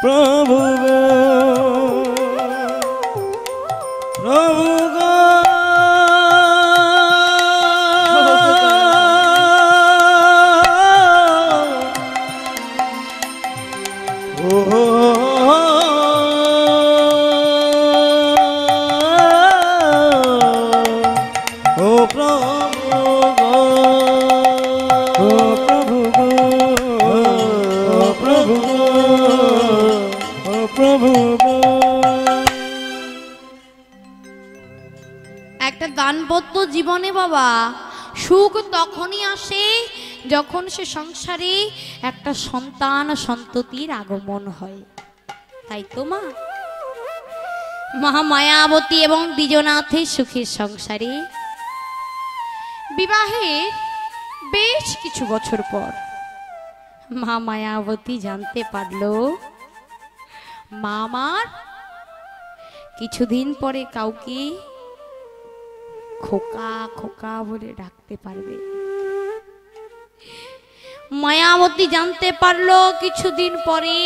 প্রভু গো
প্রভু গো প্রভু গো,
ও প্রভু গো, ও প্রভু গো, ও প্রভু গো।
একটা দাম্পত্য জীবনে বাবা সুখ তখনই আসে যখন সে সংসারে একটা সন্তান সন্ততির আগমন হয়, তাই তো মা? মহামায়াবতী এবং দ্বিজনাথের সুখের সংসারে বিবাহের বেশ কিছু বছর পর মা মায়াবতী জানতে পারল মা আমার কিছুদিন পরে কাউকে খোকা খোকা বলে ডাকতে পারবে। মায়াবতী জানতে পারলো কিছুদিন পরে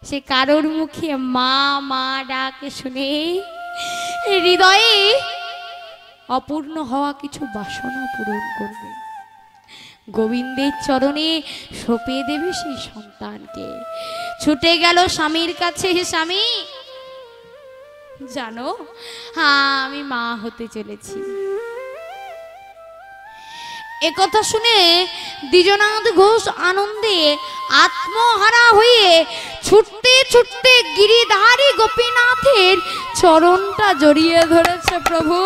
সে কারোর মুখে মা মা ডাকে শুনে হৃদয়ে অপূর্ণ হওয়া কিছু বাসনা পূরণ করবে, গোবিন্দের চরণে সঁপে দেবে সেই সন্তানকে। ছুটে গেল স্বামীর কাছে, হে স্বামী জানো আমি মা হতে চলেছি। একথা শুনে দ্বিজনাথ ঘোষ আনন্দে আত্মহারা হয়ে ছুটতে ছুটতে গিরিধারী গোপীনাথের চরণটা জড়িয়ে ধরেছে। প্রভু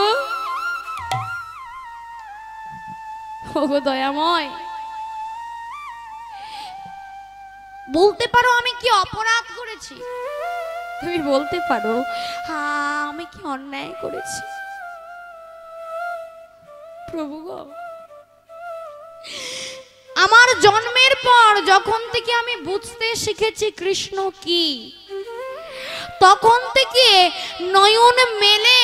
ওগো দয়াময়, বলতে পারো আমি কি অপরাধ করেছি? তুমি বলতে পারো আমি কি অন্যায় করেছি? প্রভু গো, আমার জন্মের পর যখন থেকে আমি বুঝতে শিখেছি কৃষ্ণ কি, তখন থেকে নয়ন মেলে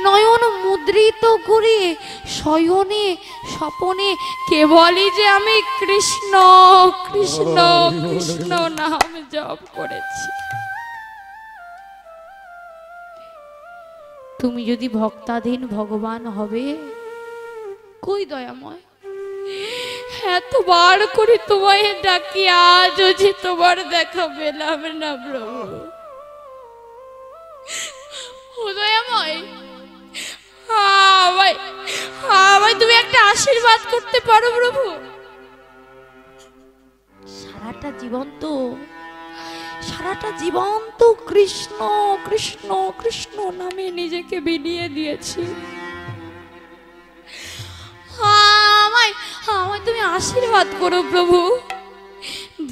নয়ন মুদ্রিত করে শয়নে স্বপনে কেবলই যে আমি কৃষ্ণ কৃষ্ণ কৃষ্ণ নাম জপ করেছি। তুমি যদি ভক্তাধীন ভগবান হবে, কই দয়াময় এতবার করে তোমায় ডাকি আজও যে তোমার দেখা পেলাম না প্রভু। ও দয়াময়, আমায় তুমি একটা আশীর্বাদ করতে পারো প্রভু? সারাটা জীবন তো কৃষ্ণ কৃষ্ণ কৃষ্ণ নামে নিজেকে বিলিয়ে দিয়েছি। আমায় তুমি আশীর্বাদ করো প্রভু,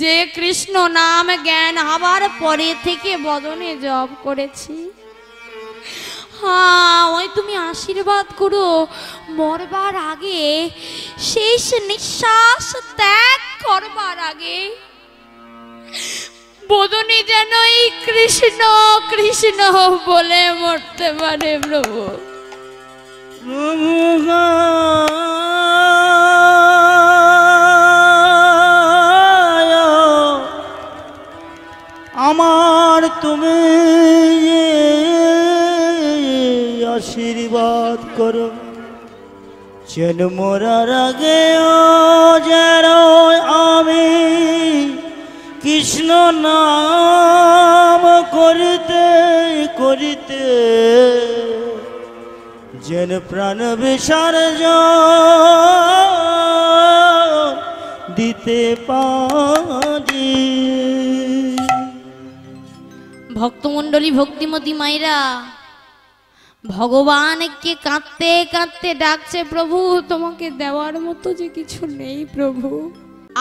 যে কৃষ্ণ নাম জ্ঞান হবার পরে থেকে বদনে জপ করেছি। আমায় তুমি আশীর্বাদ করো মরবার আগে, শেষ নিঃশ্বাস ত্যাগ করবার আগে বদনে যেন এই কৃষ্ণ কৃষ্ণ বলে মরতে পারে প্রভু।
প্রভু গো, আমার তুমি আশীর্বাদ করো, যেন মরার আগে যেন আমি কৃষ্ণ নাম করিতে করিতে যেন প্রাণ বিসর্জন দিতে পারি।
ভক্তমণ্ডলী ভক্তিমতী মায়েরা ভগবানকে কাঁদতে কাঁদতে ডাকছে, প্রভু তোমাকে দেওয়ার মতো যে কিছু নেই প্রভু।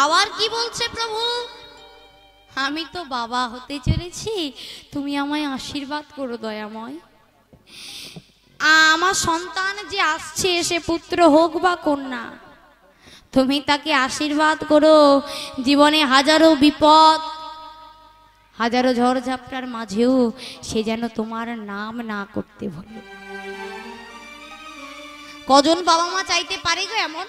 আবার কি বলছে প্রভু? আমি তো বাবা হতে চলেছি, তুমি আমায় আশীর্বাদ করো দয়াময়। আমার সন্তান যে আসছে, সে পুত্র হোক বা কন্যা, তুমি তাকে আশীর্বাদ করো জীবনে হাজারো বিপদ হাজারো ঝড়ঝাপটার মাঝেও সে যেন তোমার নাম না করতে ভুলে। কজন বাবা মা চাইতে পারে গো এমন?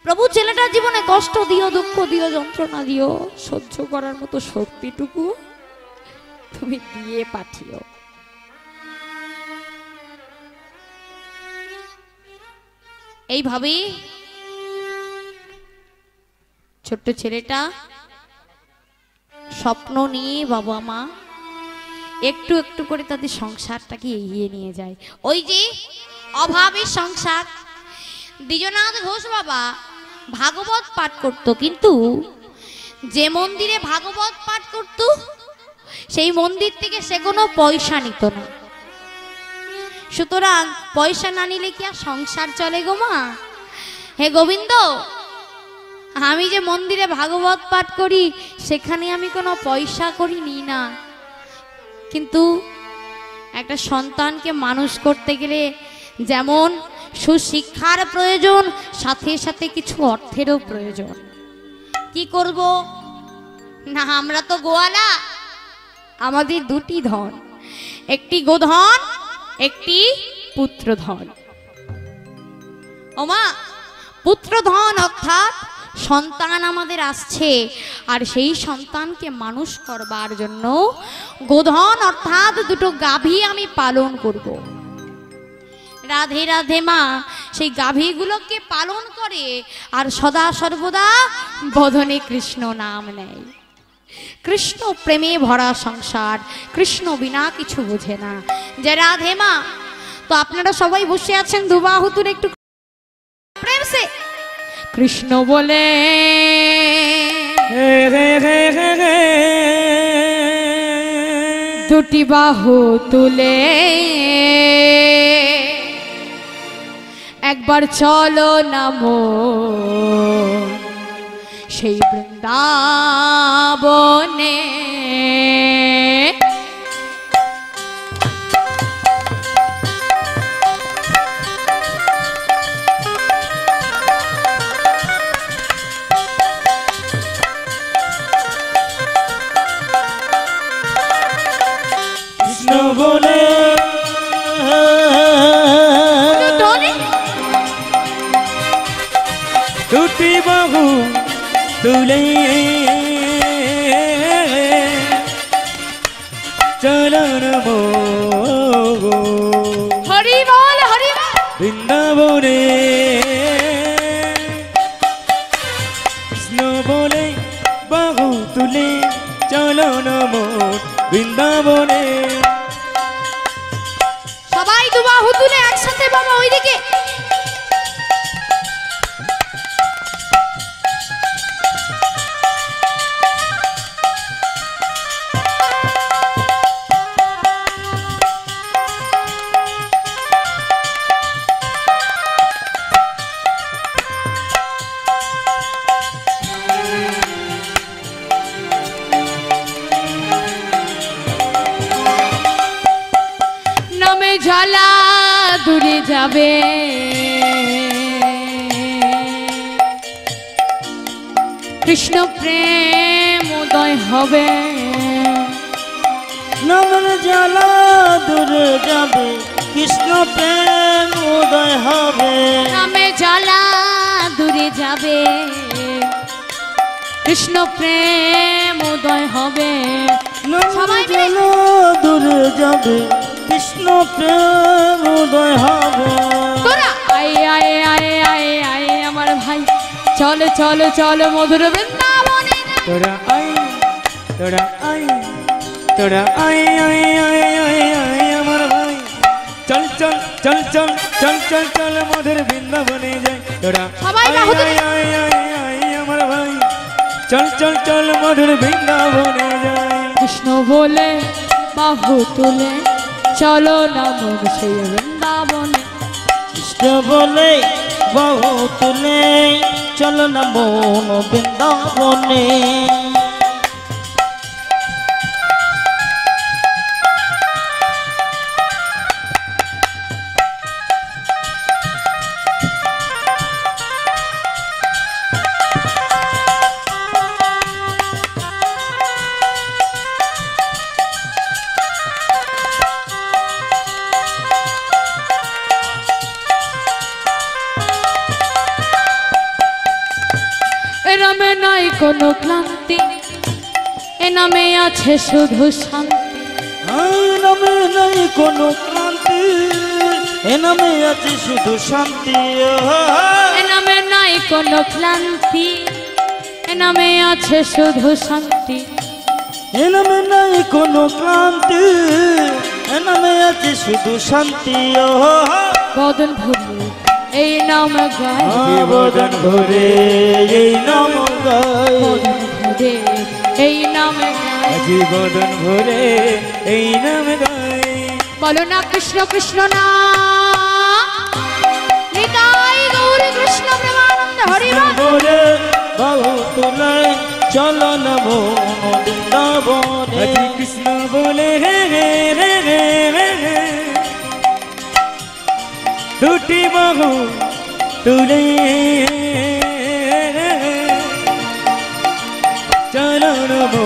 প্রভু ছেলেটার জীবনে কষ্ট দিও, দুঃখ দিও, যন্ত্রণা দিও, সহ্য করার মতো শক্তিটুকু তুমি দিয়ে পাঠিও। এইভাবে ছোট্ট ছেলেটা স্বপ্ন নিয়ে বাবা মা একটু একটু করে তাদের সংসারটাকে এগিয়ে নিয়ে যায়। ওই যে অভাবের সংসার। দ্বিজনাথ ঘোষ বাবা ভাগবত পাঠ করত, কিন্তু যে মন্দিরে ভাগবত পাঠ করত সেই মন্দির থেকে সে কোনো পয়সা নিত না। সুতরাং পয়সা না নিলে কি আর সংসার চলে গো মা? হে গোবিন্দ, আমি যে মন্দিরে ভাগবত পাঠ করি সেখানে আমি কোনো পয়সা করি নি না, কিন্তু একটা সন্তানকে মানুষ করতে গেলে যেমন সুশিক্ষার প্রয়োজন, সাথে সাথে কিছু অর্থেরও প্রয়োজন। কি করব না, আমরা তো গোয়ালা, আমাদের দুটি ধন, একটি গোধন, একটি পুত্রধন। ওমা, পুত্রধন অর্থাৎ সন্তান আমাদের আসছে, আর সেই সন্তানকে মানুষ করবার জন্য গোধন অর্থাৎ দুটো গাভী আমি পালন করব। রাধে রাধে মা সেই গাভীগুলোকে পালন করে আর সদা সর্বদা বদনে কৃষ্ণ নাম নেয়। কৃষ্ণ প্রেমে ভরা সংসার, কৃষ্ণ বিনা কিছু বোঝে না। যে রাধে মা, তো আপনারা সবাই বসে আছেন দুবাহু তুলে একটু প্রেম সে কৃষ্ণ বলে দুটি বাহু তুলে একবার চলো নামো সেই বৃন্দাবনে।
কৃষ্ণ বলে
দুটি বাহু তুলে চলন
হরি বল হরি বল
বৃন্দাবনে। কৃষ্ণ বলে বাহু তুলে চলন বৃন্দাবনে।
সবাই দুবাহু তুলে একসাথে বাবা ওইদিকে। জ্বালা দূরে যাবে কৃষ্ণ প্রেম উদয় হবে।
নামের জ্বালা দূরে যাবে কৃষ্ণ প্রেম উদয় হবে।
নামে জ্বালা দূরে যাবে কৃষ্ণ প্রেম উদয় হবে।
সবাই জ্বালা দূরে যাবে কৃষ্ণ প্রেম উদয় হবে।
তোরা আয় আয় আয় আয় আয় আমার ভাই, চল চল চল মধুর বৃন্দাবনে।
তোরা আই তোরা আই তোরা I I I I I আমার ভাই, চল চল চল চল চল চল চল মধুর বৃন্দাবনে যাই। তোরা
সবাই
আই
বাহু তুলে।
আই আই আই আই আমার ভাই, চল চল চল মধুর বৃন্দাবনে যাই।
কৃষ্ণ বলে বাহু তুলে চলো নাম সেই বৃন্দাবনে।
কৃষ্ণ বলে বাহু তুলে চল না মন বৃন্দাবনে।
নামে নাই কোনো ক্লান্তি, এ নামে আছে শুধু শান্তি।
নামে নাই কোনো ক্লান্তি, এ নামে আছে শুধু শান্তি।
এ নামে নাই কোনো ক্লান্তি, এ নামে আছে শুধু শান্তি।
এ নামে নাই কোনো ক্লান্তি, এ নামে আছে শুধু শান্তি।
বদন ভরে এই নাম গাই,
বদন ভরে এই নাম গাই,
বদন ভরে এই নাম গাই,
বদন ভরে এই নাম গাই।
বলো না কৃষ্ণ কৃষ্ণ না নিতাই গৌর কৃষ্ণ প্রেমানন্দ হরি
ভরে বাহু তুলে চলো নমো বৃন্দাবনে।
কৃষ্ণ বলে রে রে রে রে রে রে, দুটি বাহু তুলে চলো নমো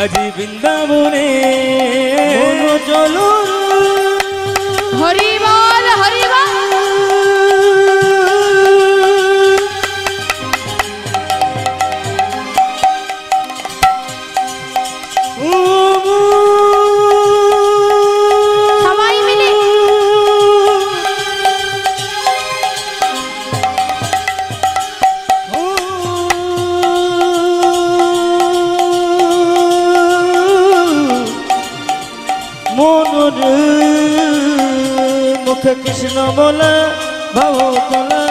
আজি বৃন্দাবনে।
চলো
হরি বল হরি বল। সবাই মিলে
মনরে মুখে কৃষ্ণ বলে ভাবো তোলে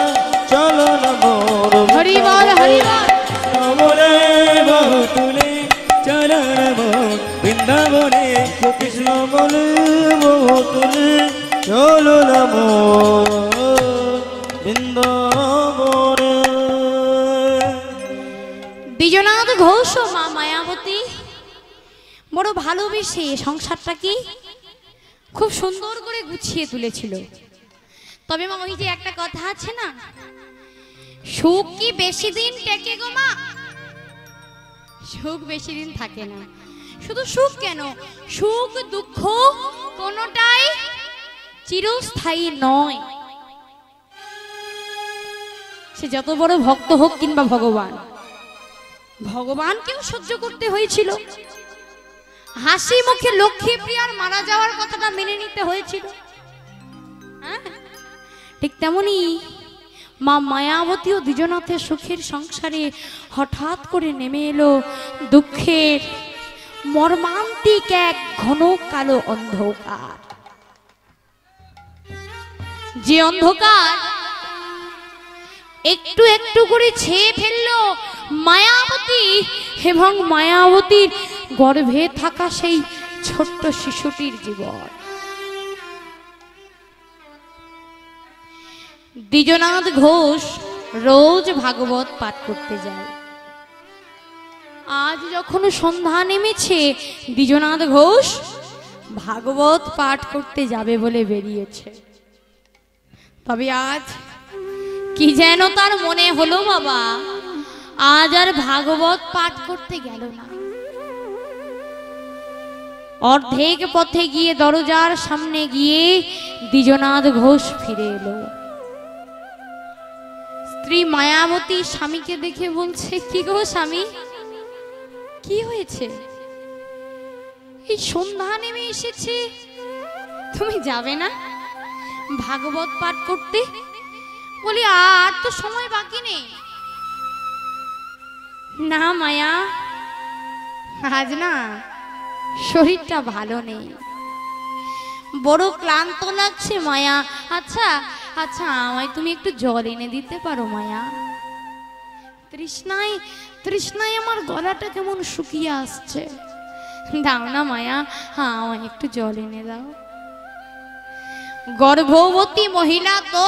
চলো না মোর
হরি বল হরি বল।
বলে বাহু তুলে চলো নমো বৃন্দাবনে।
কৃষ্ণ বলে ভাবো তোলে চলো না মোর বৃন্দাবনে।
দ্বিজনাথ ঘোষ ও মা মায়াবতী বড় ভালোবেসে সংসারটা কি খুব সুন্দর করে গুছিয়ে তুলেছিল। তবে মা ওই যে একটা কথা আছে না, সুখ কি বেশি দিন টেকে গো মা? সুখ বেশি দিন থাকে না। শুধু সুখ কেন, সুখ দুঃখ কোনোটাই চিরস্থায়ী নয়। সে যত বড় ভক্ত হোক কিংবা ভগবান, ভগবানকেও সহ্য করতে হয়েছিল। হাসি মুখে লক্ষ্মী প্রিয়ার মারা যাওয়ার কথাটা মেনে নিতে হয়েছিল। হ্যাঁ, ঠিক তেমনি মা মায়াবতী ও দ্বিজনাথের সুখের সংসারে হঠাৎ করে নেমে এলো দুঃখের মর্মান্তিক এক ঘন কালো অন্ধকার। যে অন্ধকার একটু একটু করে ছেয়ে ফেললো মায়াবতী এবং মায়াবতীর গর্ভে থাকা সেই ছোট্ট শিশুটির জীবন। দ্বিজনাথ ঘোষ রোজ ভাগবত পাঠ করতে যায়। আজ যখন সন্ধ্যা নেমেছে, দ্বিজনাথ ঘোষ ভাগবত পাঠ করতে যাবে বলে বেরিয়েছে। তবে আজ কি যেন তার মনে হলো, বাবা আজ আর ভাগবত পাঠ করতে গেল না। অর্ধেক পথে গিয়ে দরজার সামনে গিয়ে দ্বিজনাথ ঘোষ ফিরে এলো। স্ত্রী মায়াবতী স্বামীকে দেখে বলছে, কি গো স্বামী, কি হয়েছে? এই সন্ধ্যা নেমে এসেছে, তুমি যাবে না ভাগবত পাঠ করতে? বলি আর তো সময় বাকি নেই। না মায়া, আজ না শরীরটা ভালো নেই, বড় ক্লান্ত লাগছে মায়া। আচ্ছা আচ্ছা, আমায় তুমি একটু জল এনে দিতে পারো মায়া? তৃষ্ণায় তৃষ্ণায় আমার গলাটা কেমন শুকিয়ে আসছে, দাও না মায়া, হ্যাঁ আমায় একটু জল এনে দাও। গর্ভবতী মহিলা তো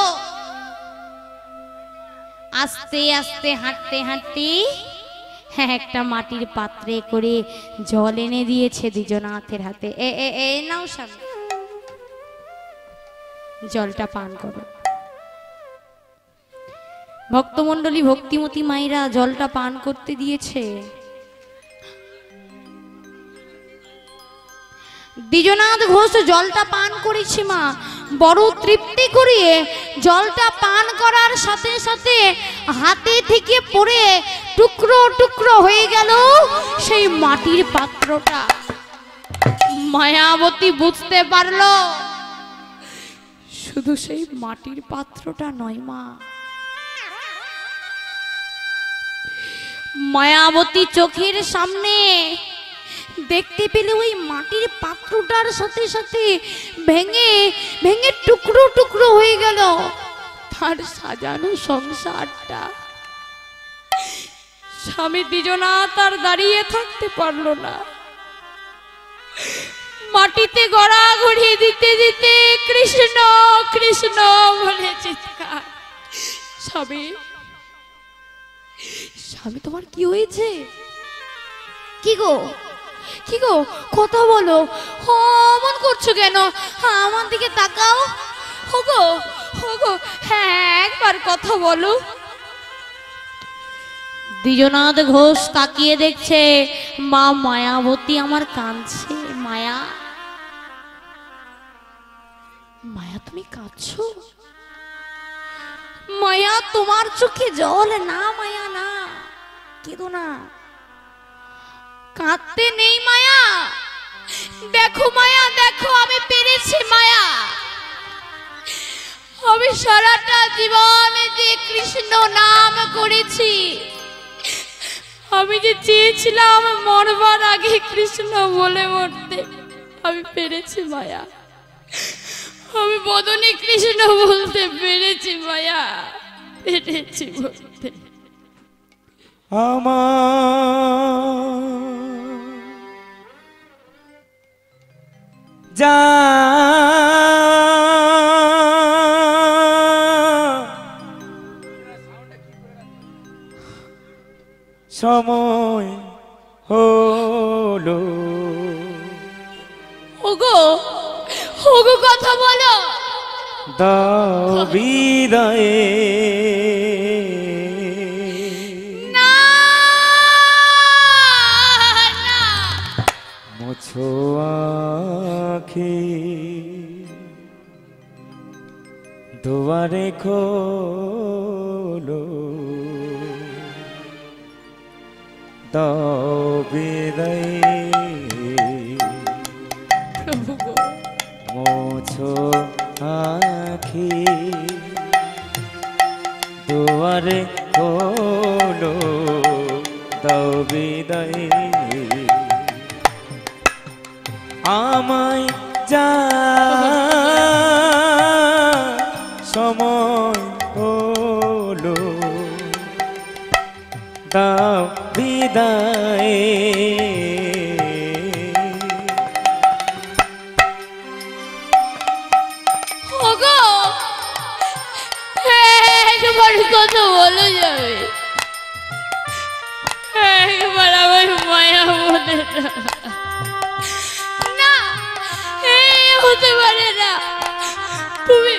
আস্তে আস্তে হাঁটতে হাঁটতে একটা মাটির পাত্রে করে জল এনে দিয়েছে দ্বিজনাথের হাতে। এ নাও স্বামী, জলটা পান করো। ভক্তমণ্ডলী ভক্তিমতী মায়েরা জলটা পান করতে দিয়েছে। দ্বিজনাথ ঘোষ জলটা পান করেছে মা, বড় তৃপ্তি করে। জলটা পান করার সাথে সাথে হাতে থেকে পড়ে টুকরো টুকরো হয়ে গেল সেই মাটির পাত্রটা। মায়াবতী বুঝতে পারলো শুধু সেই মাটির পাত্রটা নয় মা, মায়াবতী চোখের সামনে দেখতে পেলে ওই মাটির পাত্রটার সাথে সাথে ভেঙে ভেঙে টুকরো টুকরো হয়ে গেল তার সাজানো সংসারটা। স্বামী দ্বিজনা তার দাঁড়িয়ে থাকতে পারলো না, মাটিতে গড়া গড়িয়ে দিতে দিতে কৃষ্ণ কৃষ্ণ বলে চিৎকার। স্বামী, স্বামী তোমার কি হয়েছে? কি গো, কি গো, কথা বলো, অমন করছো কেন? আমার দিকে তাকাও। হোগো হোগো, হ্যাঁ একবার কথা বলো। দ্বিজনাথ ঘোষ তাকিয়ে দেখছে মা মায়াবতী আমার কাঁদছে। মায়া, মায়া তুমি কাঁদছো? মায়া তোমার চোখে জল? না মায়া না, কেঁদো না, কাঁদতে নেই মায়া। দেখো মায়া, দেখো আমি পেরেছি মায়া। আমি সারাটা জীবন যে কৃষ্ণ নাম করেছি, আমি যে চেয়েছিলাম মরবার আগে কৃষ্ণ বলে মরতে, আমি পেরেছি মায়া। আমি বদনে কৃষ্ণ বলতে পেরেছি মায়া, পেরেছি বলতে।
যা সময় হলো,
ওগো ওগো কথা বলো।
দাও বিদায়,
না না,
মুছো আঁখি, দুয়ারে খোলো, দাও বিদায়,
প্রভু গো,
মুছো আঁখি, দুয়ারে খোলো, দাও বিদায়। আমায় যা সময় হলো, দাও বিদায়।
ওগো একবার কথা বলো যাবে, একবার আমার মায়া বলে না, এই হতে পারে না। তুমি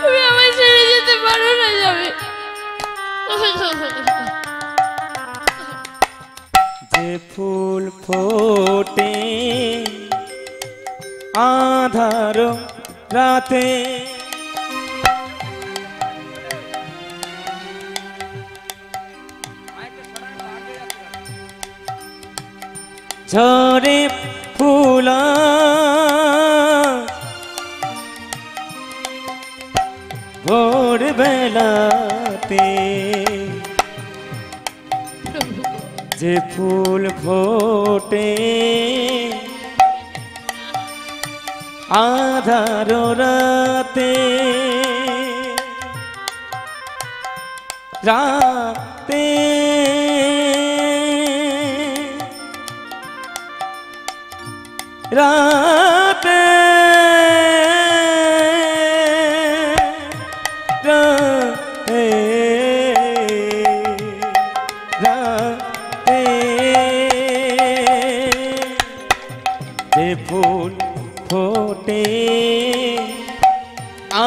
তুমি আমায় ছেড়ে যেতে পারো না যাবে।
যে ফুল ফোটে আধার রাতে, ঝরে ফুলা ভোর বেলাতে, যে ফুল ফোটে আধার রাতে, রাতে রাতে রাতে রাতে, যে ফুল ফোটে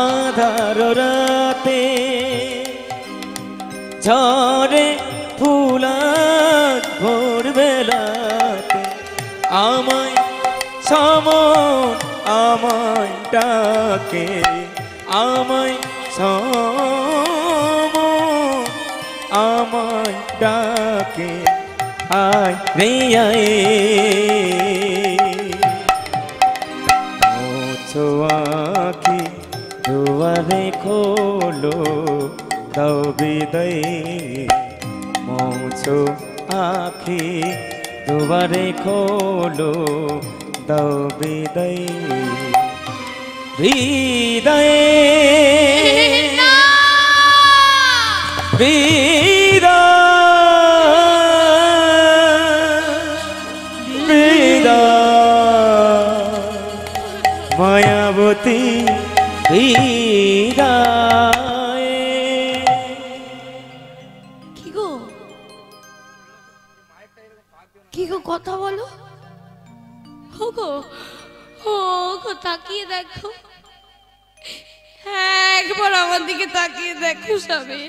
আধার রাতে, ঝরে ফুলা ভোর বেলাতে, আমায় সমন আমায় ডাকে, আমায় সমন আমায় ডাকে, আয় রে আয়, মুছো আঁখি, দুয়ারে খোলো, দাও বিদায়, মুছো আঁখি, দুবারে খোলো দাও বিদায় বিদায়
না!
বিদায় বিদায় মায়াবতী বিদায়।
কি গো কি গো কথা বলো, ও গো ও গো তাকিয়ে দেখো, একবার আমার দিকে তাকিয়ে দেখো স্বামী,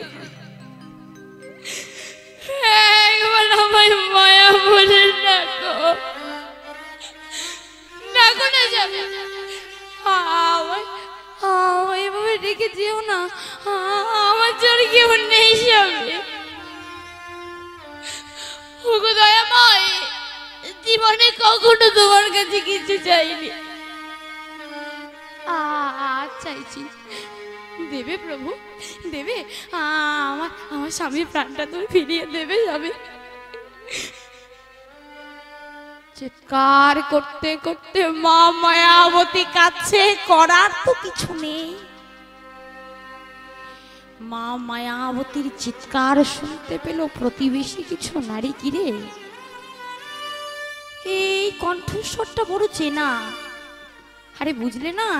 একবার আমায় মায়া বলে ডাকো, ডাকো না যাবে, আমায় আমায় এভাবে ডেকে যেও না, আমার জন্য কেউ নেই স্বামী। ওগো দয়াময়, জীবনে কখনো তোমার কাছে কিছু চাইনি, চাইছি দেবে প্রভু দেবে, আমার আমার স্বামীর প্রাণটা তুমি ফিরিয়ে দেবে যাবে। চিৎকার করতে করতে মা মায়াবতী কাছে করার তো কিছু নেই। মা মায়াবতীর চিৎকার শুনতে পেল প্রতিবেশী কিছু নারী, কিরে এই কণ্ঠস্বরটা বড় চেনা, আরে বুঝলে না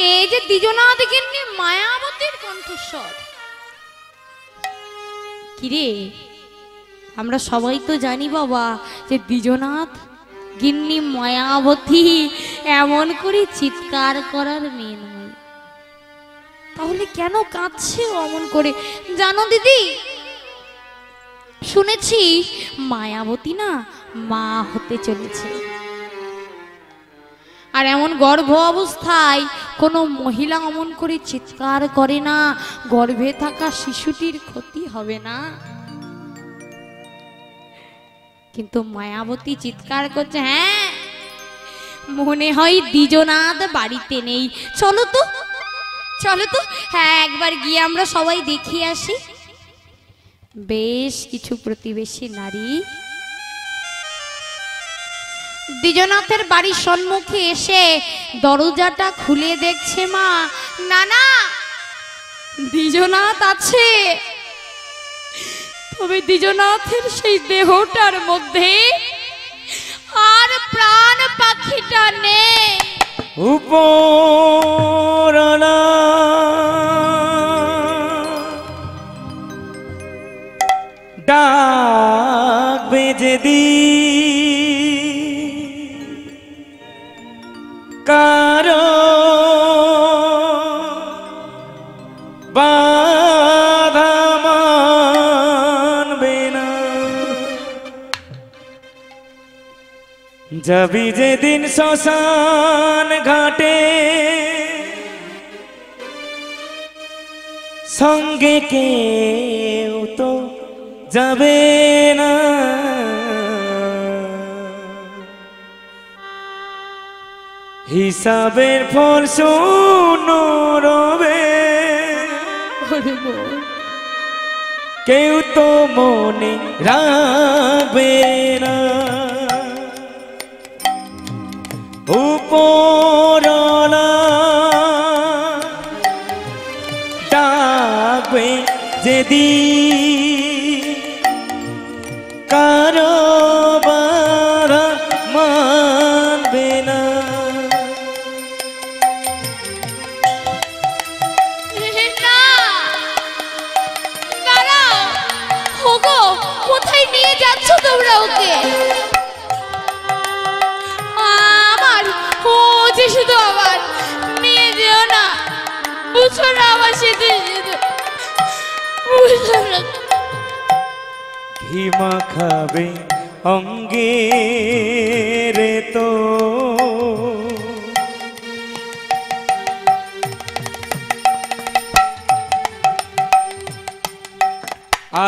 এই যে দ্বিজনাথ গিন্নি মায়াবতীর কণ্ঠস্বর। কিরে আমরা সবাই তো জানি বাবা যে দ্বিজনাথ গিন্নি মায়াবতী এমন করে চিৎকার করার মেয়ে নয়, তাহলে কেন কাঁদছে অমন করে? জানো দিদি, শুনেছি মায়াবতী না মা হতে চলেছে, আর এমন গর্ভ অবস্থায় কোনো মহিলা অমন করে চিৎকার করে না, গর্ভে থাকা শিশুটির ক্ষতি হবে না। কিন্তু মায়াবতী চিৎকার করছে, হ্যাঁ মনে হয় দ্বিজনাথ বাড়িতে নেই, চলো তো চলো তো, হ্যাঁ একবার গিয়ে আমরা সবাই দেখিয়ে আসি। বেশ কিছু প্রতিবেশী নারী দ্বিজনাথের বাড়ির সম্মুখে এসে দরজাটা খুলে দেখছে, মা না না দ্বিজনাথ আছে, তবে দ্বিজনাথের সেই দেহটার মধ্যে আর প্রাণ পাখিটা নেই।
উপরলা ডাক বেজে দি কারো বাধা মানবে না, যাবি যেদিন শ্মশান ঘাটে সঙ্গে কেউ তো যাবে না, হিসাবের ফল শূন্য রবে, কেউ তো মনে রাখবে না, উপরলা ডাকবে যেদিন কারো বাধা মানবে না।
কোথায় নিয়ে যাচ্ছ তোমরা ওকে? আমার ও যে শুধু আবার নিয়ে যেও না, বুঝো না আমার সাথে বুঝো না।
ঘি মাখাবে অঙ্গে রে তো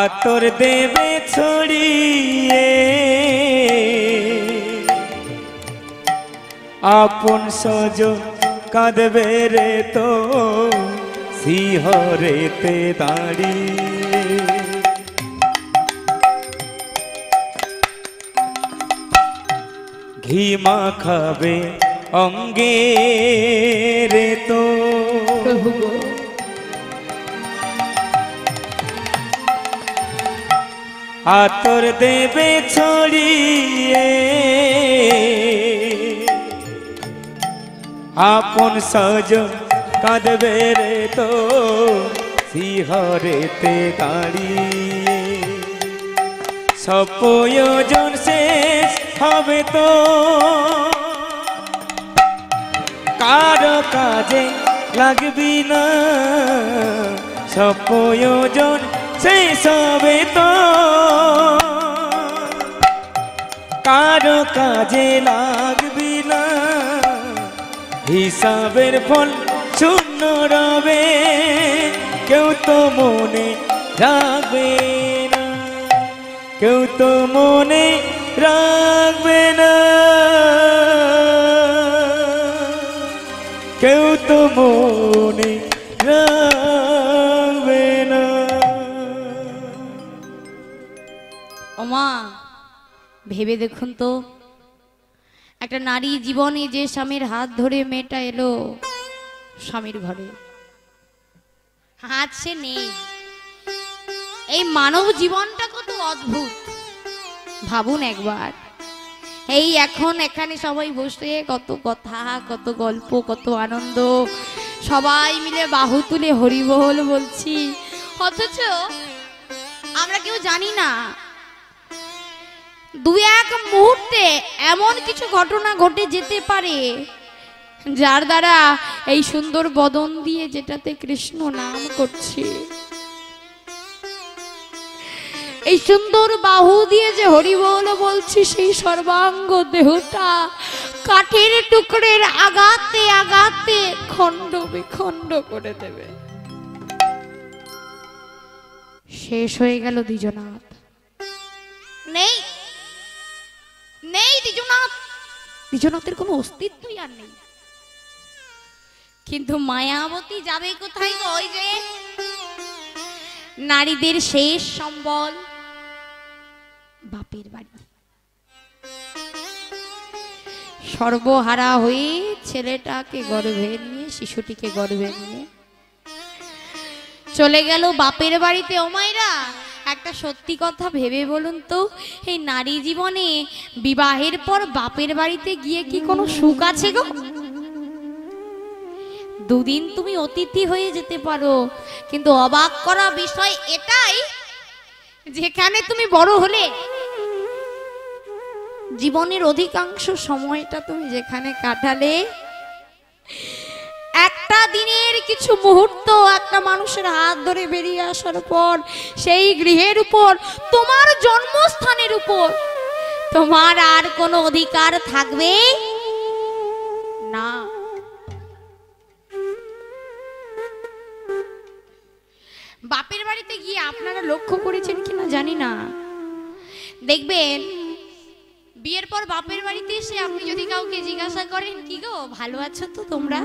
আতর দেবে ছড়িয়ে, আপন সজন কাঁদবে রে তো শিহরেতে দাঁড়িয়ে, ঘি মাখাবে অঙ্গে রে তো
প্রভু গো,
আতর দেবে ছড়িয়ে আপন সজন কাঁদবে রে তো শিহরেতে দাঁড়িয়ে সব প্রয়োজন শেষ হবে তো কারো কাজে লাগবি না সব প্রয়োজন শেষ হবে তো কারো কাজে লাগবি না হিসাবের ফল শূন্য রবে কেউ তো মনে রাখবে না কেউ তো মনে রাখবে না কেউ তো মনে রাখবে না।
ওমা ভেবে দেখুন তো, একটা নারী জীবনে যে স্বামীর হাত ধরে মেয়েটা এলো স্বামীর ঘরে, হাত সে নেই। এই মানব জীবনটা কত অদ্ভুত ভাবুন একবার। এই এখন এখানে সবাই বসে কত কথা, কত গল্প, কত আনন্দ, সবাই মিলে বাহু তুলে হরিবোল বলছি, অথচ আমরা কেউ জানি না দু এক মুহূর্তে এমন কিছু ঘটনা ঘটে যেতে পারে যার দ্বারা এই সুন্দর বদন দিয়ে যেটাতে কৃষ্ণ নাম করছে, এই সুন্দর বাহু দিয়ে যে হরিবোল বলছি, সেই সর্বাঙ্গ দেহটা কাঠের টুকরের আঘাতে আঘাতে খণ্ড বিখণ্ড করে দেবে। শেষ হয়ে গেল দ্বিজনাথ, নেই নেই দ্বিজনাথ, দ্বিজনাথের কোনো অস্তিত্বই আর নেই। কিন্তু মায়াবতী যাবে কোথায় গো? ওই যে নারীদের শেষ সম্বল বাপের বাড়ি। সর্বহারা হয়ে ছেলেটাকে গর্ভে নিয়ে, শিশুটিকে গর্ভে নিয়ে চলে গেল বাপের বাড়িতে। ও মায়েরা, একটা সত্যি কথা ভেবে বলুন তো, এই নারী জীবনে বিবাহের পর বাপের বাড়িতে গিয়ে কি কোনো সুখ আছে গো? দুদিন তুমি অতিথি হয়ে যেতে পারো, কিন্তু অবাক করা বিষয় এটাই, যেখানে তুমি বড় হলে জীবনের অধিকাংশ সময়টা তুমি যেখানে কাটালে, একটা দিনের কিছু মুহূর্ত একটা মানুষের হাত ধরে বেরিয়ে আসার পর সেই গৃহের উপর, তোমার জন্মস্থানের উপর তোমার আর কোনো অধিকার থাকবে না। বাপের বাড়িতে গিয়ে আপনারা লক্ষ্য করেছেন কিনা জানি না, দেখবেন বিয়ের পর বাপের বাড়িতে এসে আপনি যদি কাউকে জিজ্ঞাসা করেন, কি গো ভালো আছো তো তোমরা,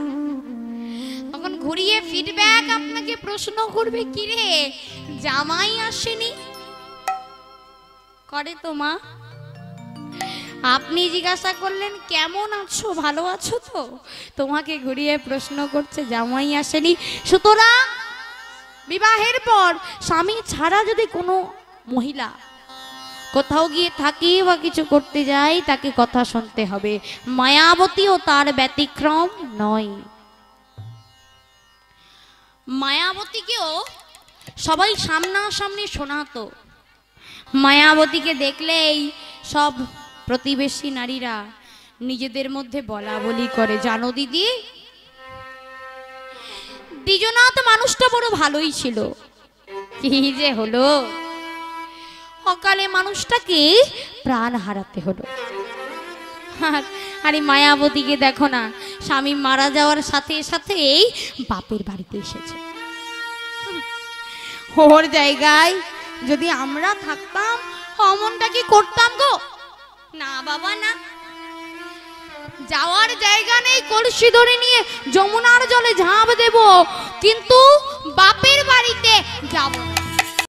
তখন ঘুরিয়ে ফিডব্যাক আপনাকে প্রশ্ন করবে, কি রে জামাই আসেনি? করে তো মা। আপনি জিজ্ঞাসা করলেন কেমন আছো, ভালো আছো তো, তোমাকে ঘুরিয়ে প্রশ্ন করছে জামাই আসেনি। সুতরাং বিবাহের পর স্বামী ছাড়া যদি কোনো মহিলা কোথাও গিয়ে থাকি বা কিছু করতে যায়, তাকে কথা শুনতে হবে। মায়াবতীও তার ব্যতিক্রম নয়। মায়াবতীকেও সবাই সামনাসামনি শোনাতো। মায়াবতীকে দেখলেই সব প্রতিবেশী নারীরা নিজেদের মধ্যে বলা বলি করে, জানো দিদি, দ্বিজনাথ মানুষটা বড় ভালোই ছিল, কি যে হলো, অকালে মানুষটাকে প্রাণ হারাতে হলো। আরে মায়াবতীকে দেখো না, স্বামী মারা যাওয়ার সাথে সাথেই বাপের বাড়িতে এসেছে। ওর জায়গায় যদি আমরা থাকতাম অমনটা কি করতাম গো? না বাবা না, যাওয়ার জায়গা নেই, কলসি ধরে নিয়ে যমুনার জলে ঝাঁপ দেব, কিন্তু বাপের বাড়িতে যাব না।